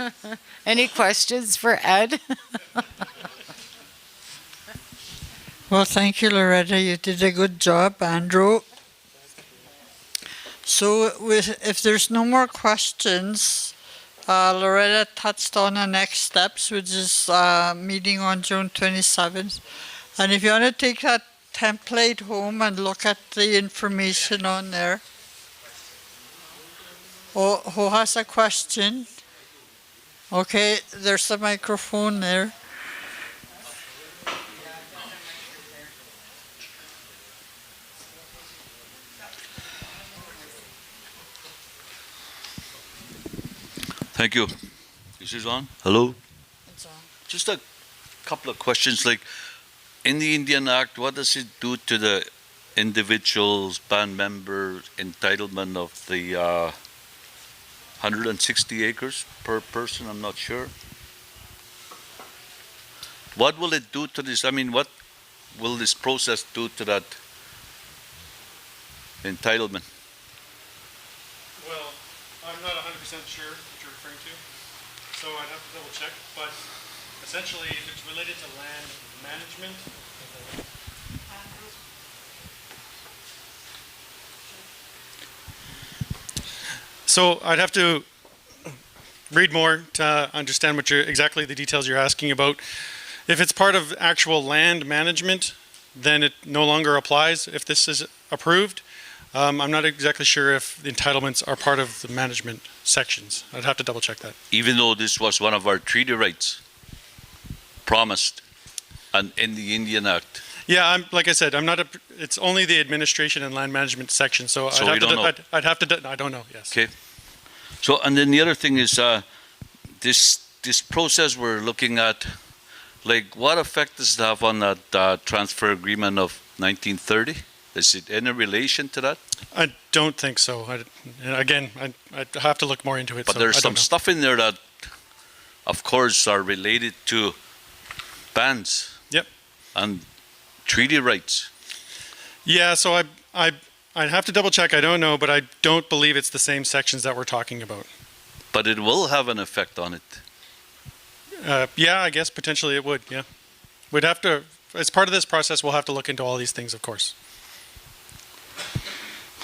information. Any questions for Ed? Well, thank you, Loretta. You did a good job, Andrew. So if there's no more questions, Loretta touched on the next steps, which is meeting on June 27th. And if you want to take that template home and look at the information on there. who has a question? Okay, there's a microphone there. Thank you. This is on. Hello. It's on. Just a couple of questions. Like in the Indian Act, what does it do to the individual's band member entitlement of the 160 acres per person? I'm not sure. What will it do to this? I mean, what will this process do to that entitlement? Well, I'm not 100% sure what you're referring to, so I'd have to double check. But essentially, if it's related to land management, so I'd have to read more to understand what exactly the details you're asking about. If it's part of actual land management, then it no longer applies if this is approved. I'm not exactly sure if the entitlements are part of the management sections. I'd have to double check that. Even though this was one of our treaty rights promised and in the Indian Act. Yeah, like I said, I'm not. It's only the administration and land management section. So So I'd you have don't to. know. I'd have to. I don't know. Yes. Okay. So, and then the other thing is this process we're looking at, like what effect does it have on that transfer agreement of 1930? Is it any relation to that? I don't think so. Again, I'd have to look more into it. But so there's I some don't know. stuff in there that, of course, are related to bands. Yep. And treaty rights. Yeah. So I'd have to double check. I don't know, but I don't believe it's the same sections that we're talking about. But it will have an effect on it. Yeah, I guess potentially it would. Yeah. We'd have to. As part of this process, we'll have to look into all these things, of course.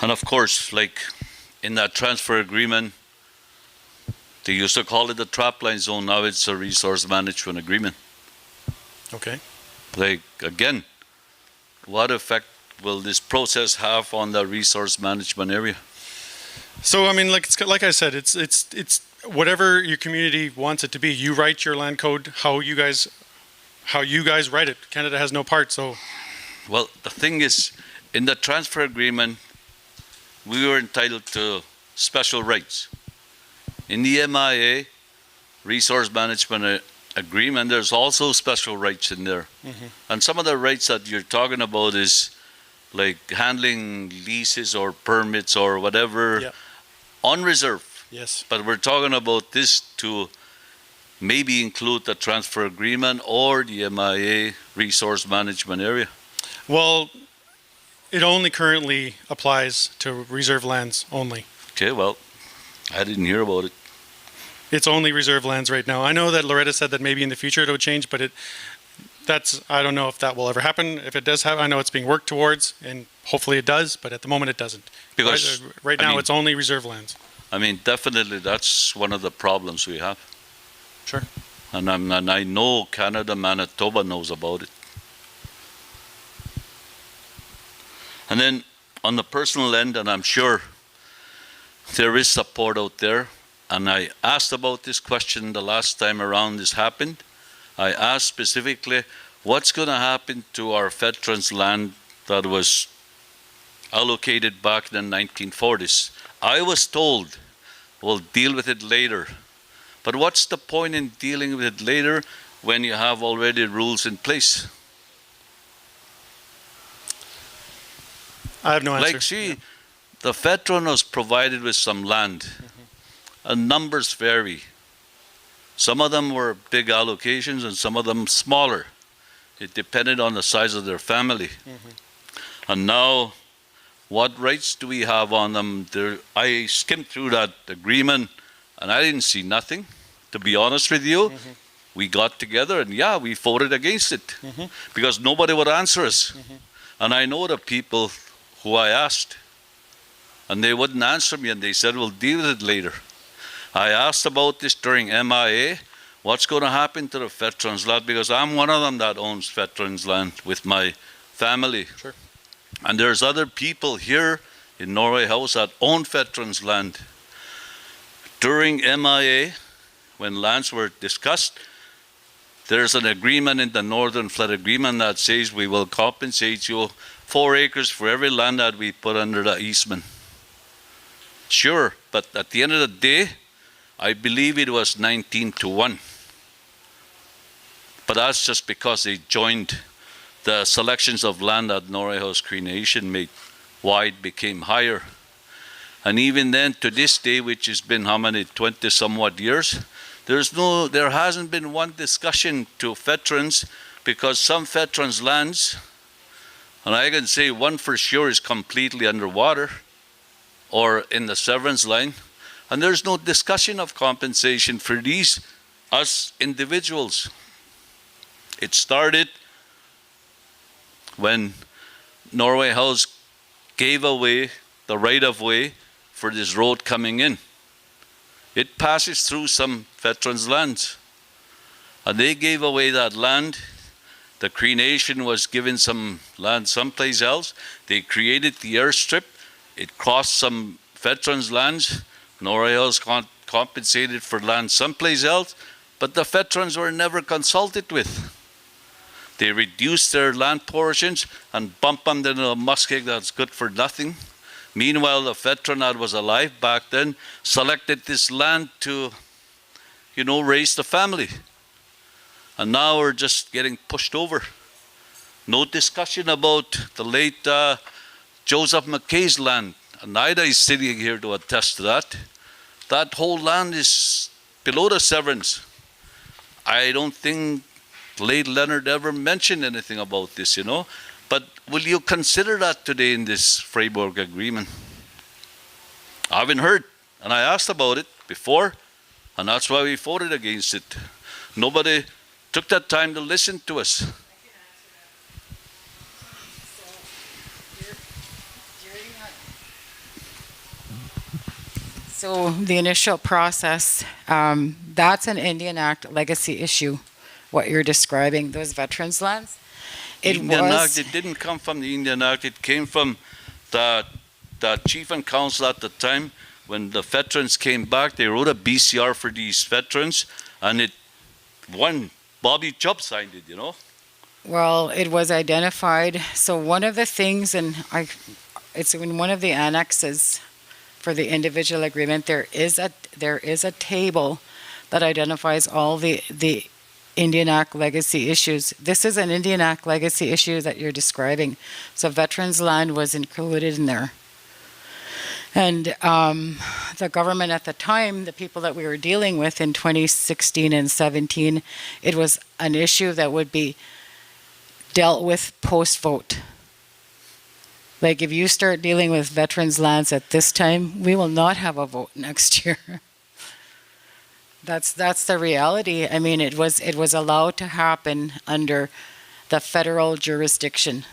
And of course, like in that transfer agreement, they used to call it the trapline zone. Now it's a resource management agreement. Okay. Like again, what effect will this process have on the resource management area? So I mean, like I said, it's whatever your community wants it to be. You write your land code how you guys write it. Canada has no part. So Well, the thing is, in the transfer agreement, we were entitled to special rights. In the MIA, Resource Management Agreement, there's also special rights in there. And some of the rights that you're talking about is like handling leases or permits or whatever Yep. on reserve. yes. But we're talking about this to maybe include the transfer agreement or the MIA resource management area. Well, it only currently applies to reserve lands only. Okay, well, I didn't hear about it. It's only reserve lands right now. I know that Loretta said that maybe in the future it would change, but I don't know if that will ever happen. If it does happen, I know it's being worked towards, and hopefully it does, but at the moment it doesn't. Because right I now mean- it's only reserve lands. I mean, definitely that's one of the problems we have. Sure. And I know Canada, Manitoba knows about it. And then on the personal end, and I'm sure there is support out there, and I asked about this question the last time around this happened. I asked specifically, what's going to happen to our veterans' land that was allocated back in the 1940s? I was told we'll deal with it later. But what's the point in dealing with it later when you have already rules in place? I have no answer. Like, see, the veteran was provided with some land, and numbers vary. Some of them were big allocations and some of them smaller. It depended on the size of their family. And now, what rights do we have on them? I skimmed through that agreement and I didn't see nothing, to be honest with you. We got together and yeah, we voted against it because nobody would answer us. And I know the people who I asked, and they wouldn't answer me, and they said, we'll deal with it later. I asked about this during MIA, what's going to happen to the veterans' land, because I'm one of them that owns veterans' land with my family. Sure. And there's other people here in Norway House that own veterans' land. During MIA, when lands were discussed, there's an agreement in the Northern Flood Agreement that says we will compensate you 4 acres for every land that we put under the easement. Sure, but at the end of the day, I believe it was 19-1. But that's just because they joined the selections of land that Norway House Cree Nation made. Why it became higher. And even then, to this day, which has been how many, 20 somewhat years, there hasn't been one discussion to veterans, because some veterans' lands, and I can say one for sure, is completely underwater or in the severance line, and there's no discussion of compensation for these, us individuals. It started when Norway House gave away the right of way for this road coming in. It passes through some veterans' lands, and they gave away that land. The Cree Nation was given some land someplace else. They created the airstrip. It crossed some veterans' lands. Norway House compensated for land someplace else, but the veterans were never consulted with. They reduced their land portions and bumped them into a muskeg that's good for nothing. Meanwhile, the veteran that was alive back then selected this land to, raise the family. And now we're just getting pushed over. No discussion about the late Joseph McKay's land. And Ida is sitting here to attest to that. That whole land is below the severance. I don't think late Leonard ever mentioned anything about this, But will you consider that today in this framework agreement? I haven't heard, and I asked about it before, and that's why we voted against it. Nobody took that time to listen to us. So the initial process, that's an Indian Act legacy issue, what you're describing, those veterans' lands. It didn't come from the Indian Act. It came from the chief and council at the time. When the veterans came back, they wrote a BCR for these veterans, and Bobby Chubb signed it, Well, it was identified. So one of the things, it's in one of the annexes for the individual agreement, there is a table that identifies all the Indian Act legacy issues. This is an Indian Act legacy issue that you're describing. So veterans' land was included in there. And the government at the time, the people that we were dealing with in 2016 and 17, it was an issue that would be dealt with post-vote. Like if you start dealing with veterans' lands at this time, we will not have a vote next year. That's the reality. I mean, it was allowed to happen under the federal jurisdiction.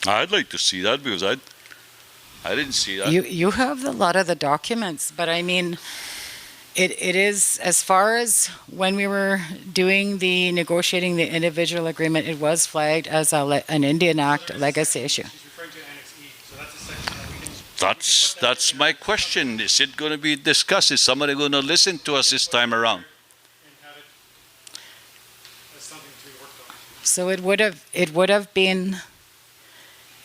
I'd like to see that, because I didn't see that. You have a lot of the documents, but I mean, it is, as far as when we were negotiating the individual agreement, it was flagged as an Indian Act legacy issue. She's referring to Annex E, so that's a section that we can... That's my question. Is it going to be discussed? Is somebody going to listen to us this time around? And have it as something to be worked on. So it would have been,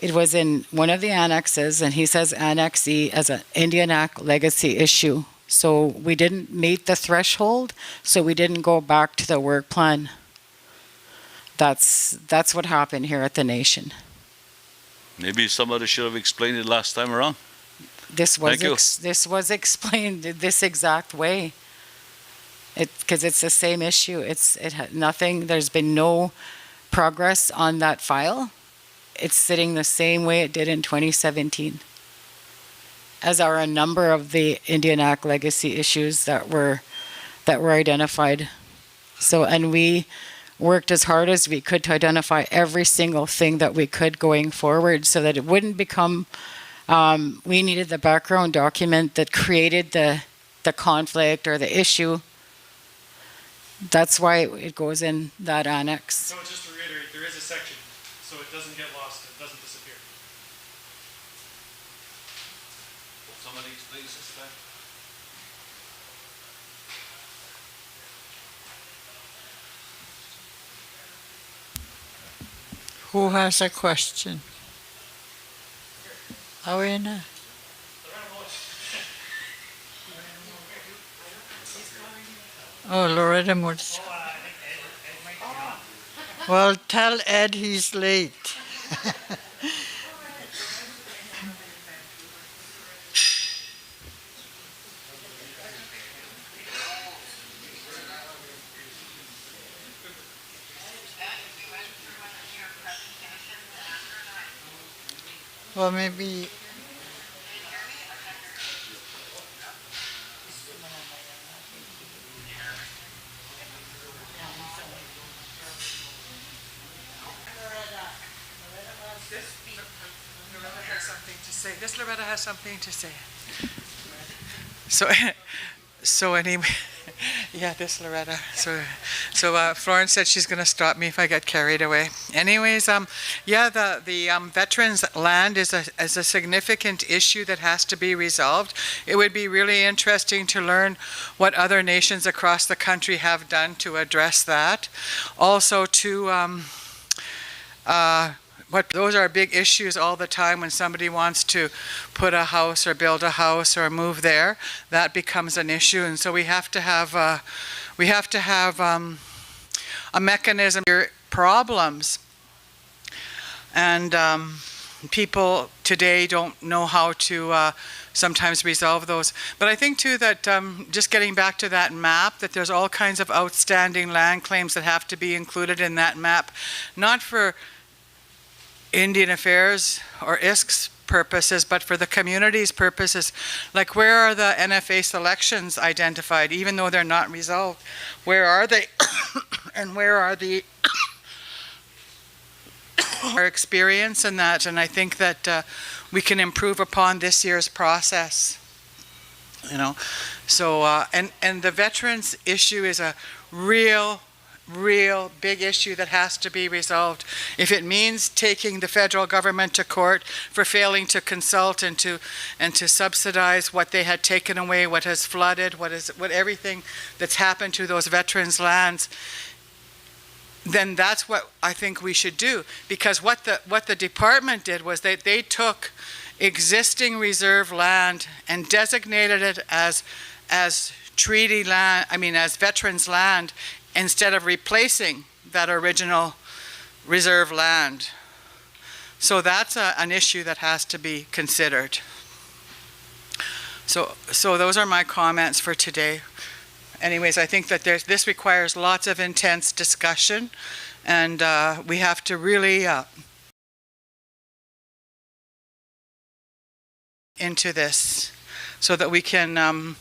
it was in one of the annexes, and he says Annex E as an Indian Act legacy issue. So we didn't meet the threshold, so we didn't go back to the work plan. That's what happened here at the nation. Maybe somebody should have explained it last time around. This was explained this exact way. Because it's the same issue. It had nothing. There's been no progress on that file. It's sitting the same way it did in 2017. As are a number of the Indian Act legacy issues that were identified. So, and we worked as hard as we could to identify every single thing that we could going forward, so that it wouldn't become. We needed the background document that created the conflict or the issue. That's why it goes in that annex. So just to reiterate, there is a section, so it doesn't get lost, it doesn't disappear. Somebody explains this time. Who has a question? Awena? Oh, Loretta Mortis. Well, tell Ed he's late. Well, maybe. Loretta has something to say. So, so anyway, yeah, this Loretta. So Florence said she's going to stop me if I get carried away. Anyways, yeah, the veterans' land is a significant issue that has to be resolved. It would be really interesting to learn what other nations across the country have done to address that. Also, to those are big issues all the time when somebody wants to put a house or build a house or move there. That becomes an issue, and so we have to have a mechanism for problems. And people today don't know how to sometimes resolve those. But I think too that just getting back to that map, that there's all kinds of outstanding land claims that have to be included in that map, not for Indian Affairs or ISK's purposes, but for the community's purposes. Like, where are the NFA selections identified, even though they're not resolved? Where are they? And where are the our experience in that? And I think that we can improve upon this year's process. You know, so and the veterans issue is a real big issue that has to be resolved. If it means taking the federal government to court for failing to consult and to subsidize what they had taken away, what has flooded, what everything that's happened to those veterans' lands, then that's what I think we should do. Because what the department did was they took existing reserve land and designated it as treaty land, as veterans' land, instead of replacing that original reserve land. So that's an issue that has to be considered. So those are my comments for today. Anyways, I think that this requires lots of intense discussion, and we have to really into this so that we can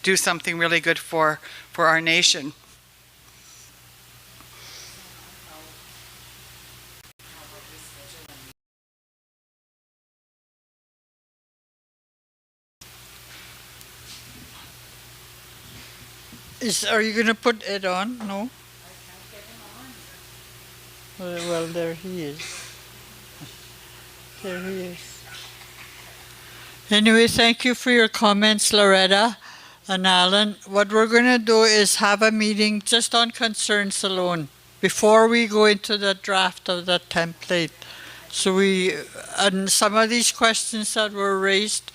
do something really good for our nation. Are you going to put it on? No? Well, there he is. There he is. Anyway, thank you for your comments, Loretta and Alan. What we're going to do is have a meeting just on concerns alone before we go into the draft of the template. So and some of these questions that were raised,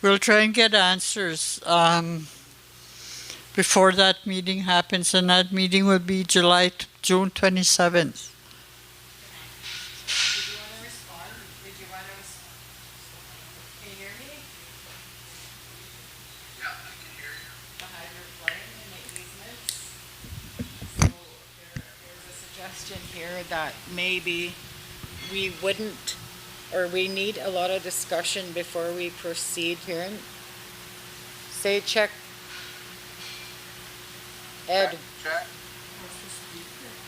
we'll try and get answers before that meeting happens, and that meeting will be June 27th. Did you want to respond? Can you hear me? Yeah, I can hear you. The hydroplaning and the easements. So there's a suggestion here that maybe we wouldn't, or we need a lot of discussion before we proceed here. Say check. Ed. Check.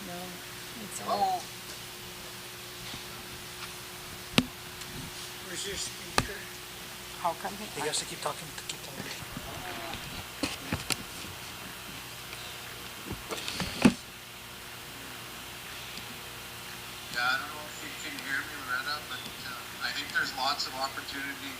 No, it's Hello. Where's your speaker? How come he? He has to keep talking. Yeah, I don't know if you can hear me, Loretta, but I think there's lots of opportunity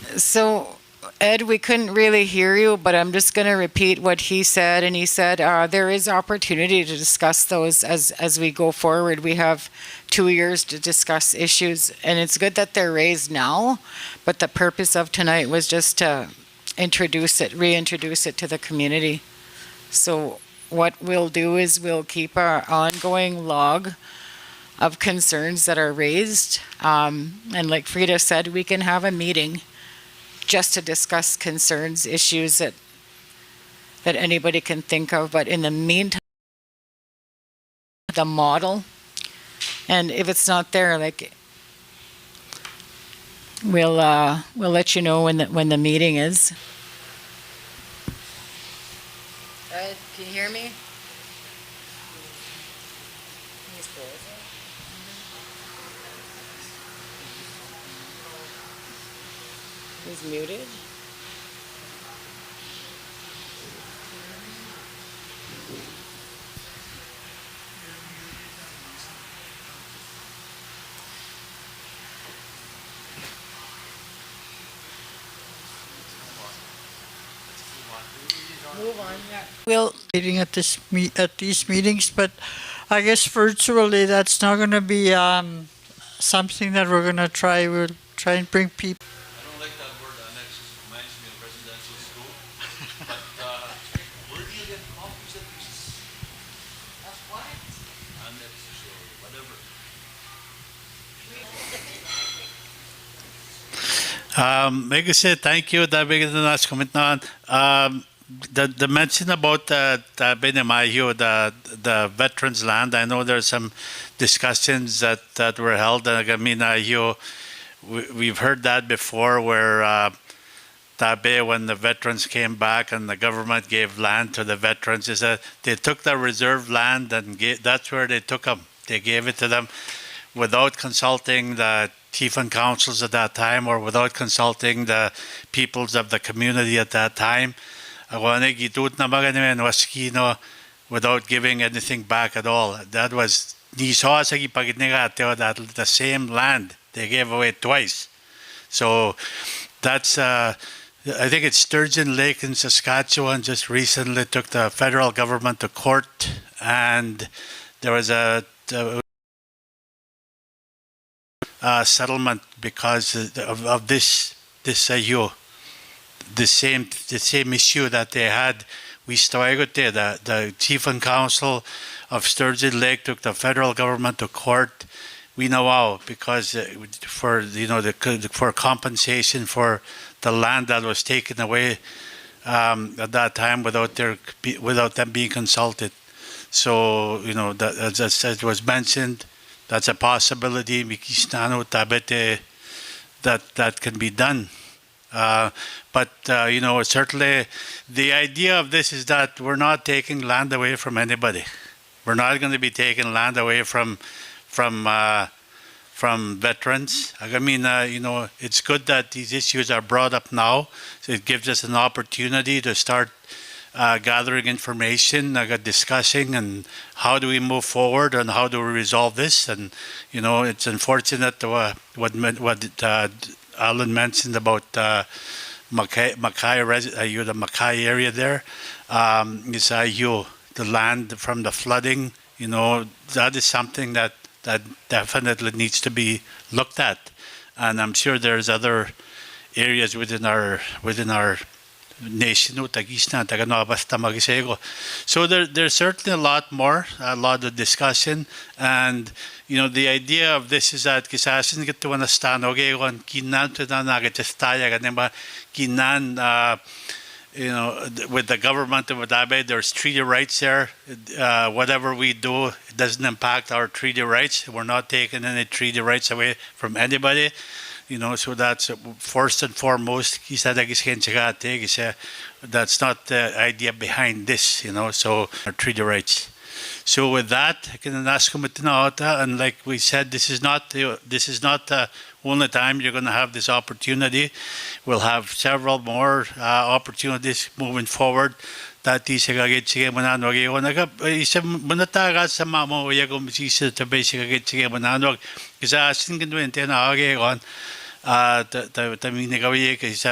to. So Ed, we couldn't really hear you, but I'm just going to repeat what he said. And he said there is opportunity to discuss those as we go forward. We have 2 years to discuss issues, and it's good that they're raised now. But the purpose of tonight was just to reintroduce it to the community. So what we'll do is we'll keep our ongoing log of concerns that are raised. And like Frida said, we can have a meeting just to discuss concerns, issues that anybody can think of. But in the meantime, the model, and if it's not there, like we'll let you know when the meeting is. Ed, can you hear me? He's muted. Move on. Yeah. We'll meeting at these meetings, but I guess virtually that's not going to be something that we're going to try. We'll try and bring people. I don't like that word annex. It reminds me of residential school. But where do you get copies of these? That's what? Annexes or whatever. Like I said, thank you. That big the last comment now. The mention about the veterans land. I know there's some discussions that were held. I mean, we've heard that before, where when the veterans came back and the government gave land to the veterans, is that they took the reserve land and that's where they took them. They gave it to them without consulting the chief and councils at that time, or without consulting the peoples of the community at that time. Without giving anything back at all. That was the same land they gave away twice. So that's I think it's Sturgeon Lake in Saskatchewan just recently took the federal government to court, and there was a settlement because of this issue. The same issue that they had. We started there. The chief and council of Sturgeon Lake took the federal government to court. We know how, because for for compensation for the land that was taken away at that time without them being consulted. So that, as it was mentioned, that's a possibility. That can be done. But certainly the idea of this is that we're not taking land away from anybody. We're not going to be taking land away from veterans. I mean, it's good that these issues are brought up now. So it gives us an opportunity to start gathering information, discussing, and how do we move forward and how do we resolve this. And it's unfortunate what Alan mentioned about Mackay, the Mackay area there. Is the land from the flooding. That is something that definitely needs to be looked at, and I'm sure there's other areas within our nation. So there's certainly a lot of discussion, and the idea of this is that kisasin gitu na stanogegon kinan to na nagatestaya ganema kinan with the government of Adabe, there's treaty rights there. Whatever we do, it doesn't impact our treaty rights. We're not taking any treaty rights away from anybody. So that's first and foremost. That's not the idea behind this. So our treaty rights. So with that, I can ask and like we said, this is not the only time you're going to have this opportunity. We'll have several more opportunities moving forward. Tati sigagit sige mananwag iyo isa munataga sa mamo ya gum sisa tabe sigagit sige mananwag isa asin kinwente na age on the meaning of it is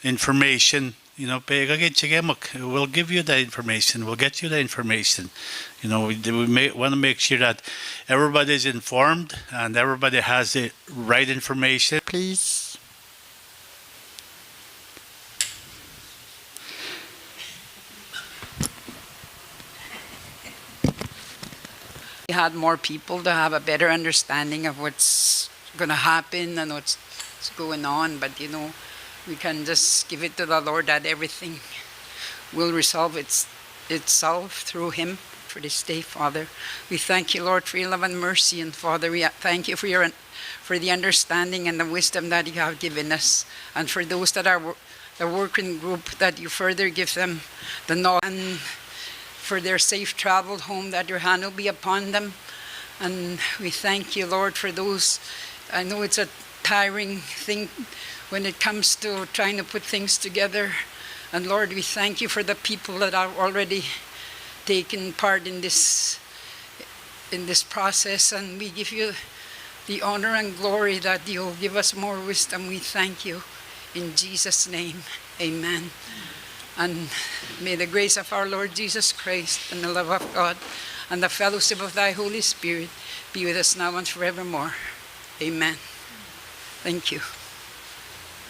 information. You know, we'll give you the information. We'll get you the information. You know, we want to make sure that everybody is informed and everybody has the right information. Please. We had more people to have a better understanding of what's going to happen and what's going on. But, you know, we can just give it to the Lord that everything will resolve itself through Him for this day, Father. We thank you, Lord, for your love and mercy. And, Father, we thank you for the understanding and the wisdom that you have given us. And for those that are the working group, that you further give them the knowledge. And for their safe travel home, that your hand will be upon them. And we thank you, Lord, for those. I know it's a tiring thing when it comes to trying to put things together. And Lord, we thank you for the people that are already taking part in this process. And we give you the honor and glory that you'll give us more wisdom. We thank you. In Jesus' name, amen. And may the grace of our Lord Jesus Christ and the love of God and the fellowship of thy Holy Spirit be with us now and forevermore. Amen. Thank you.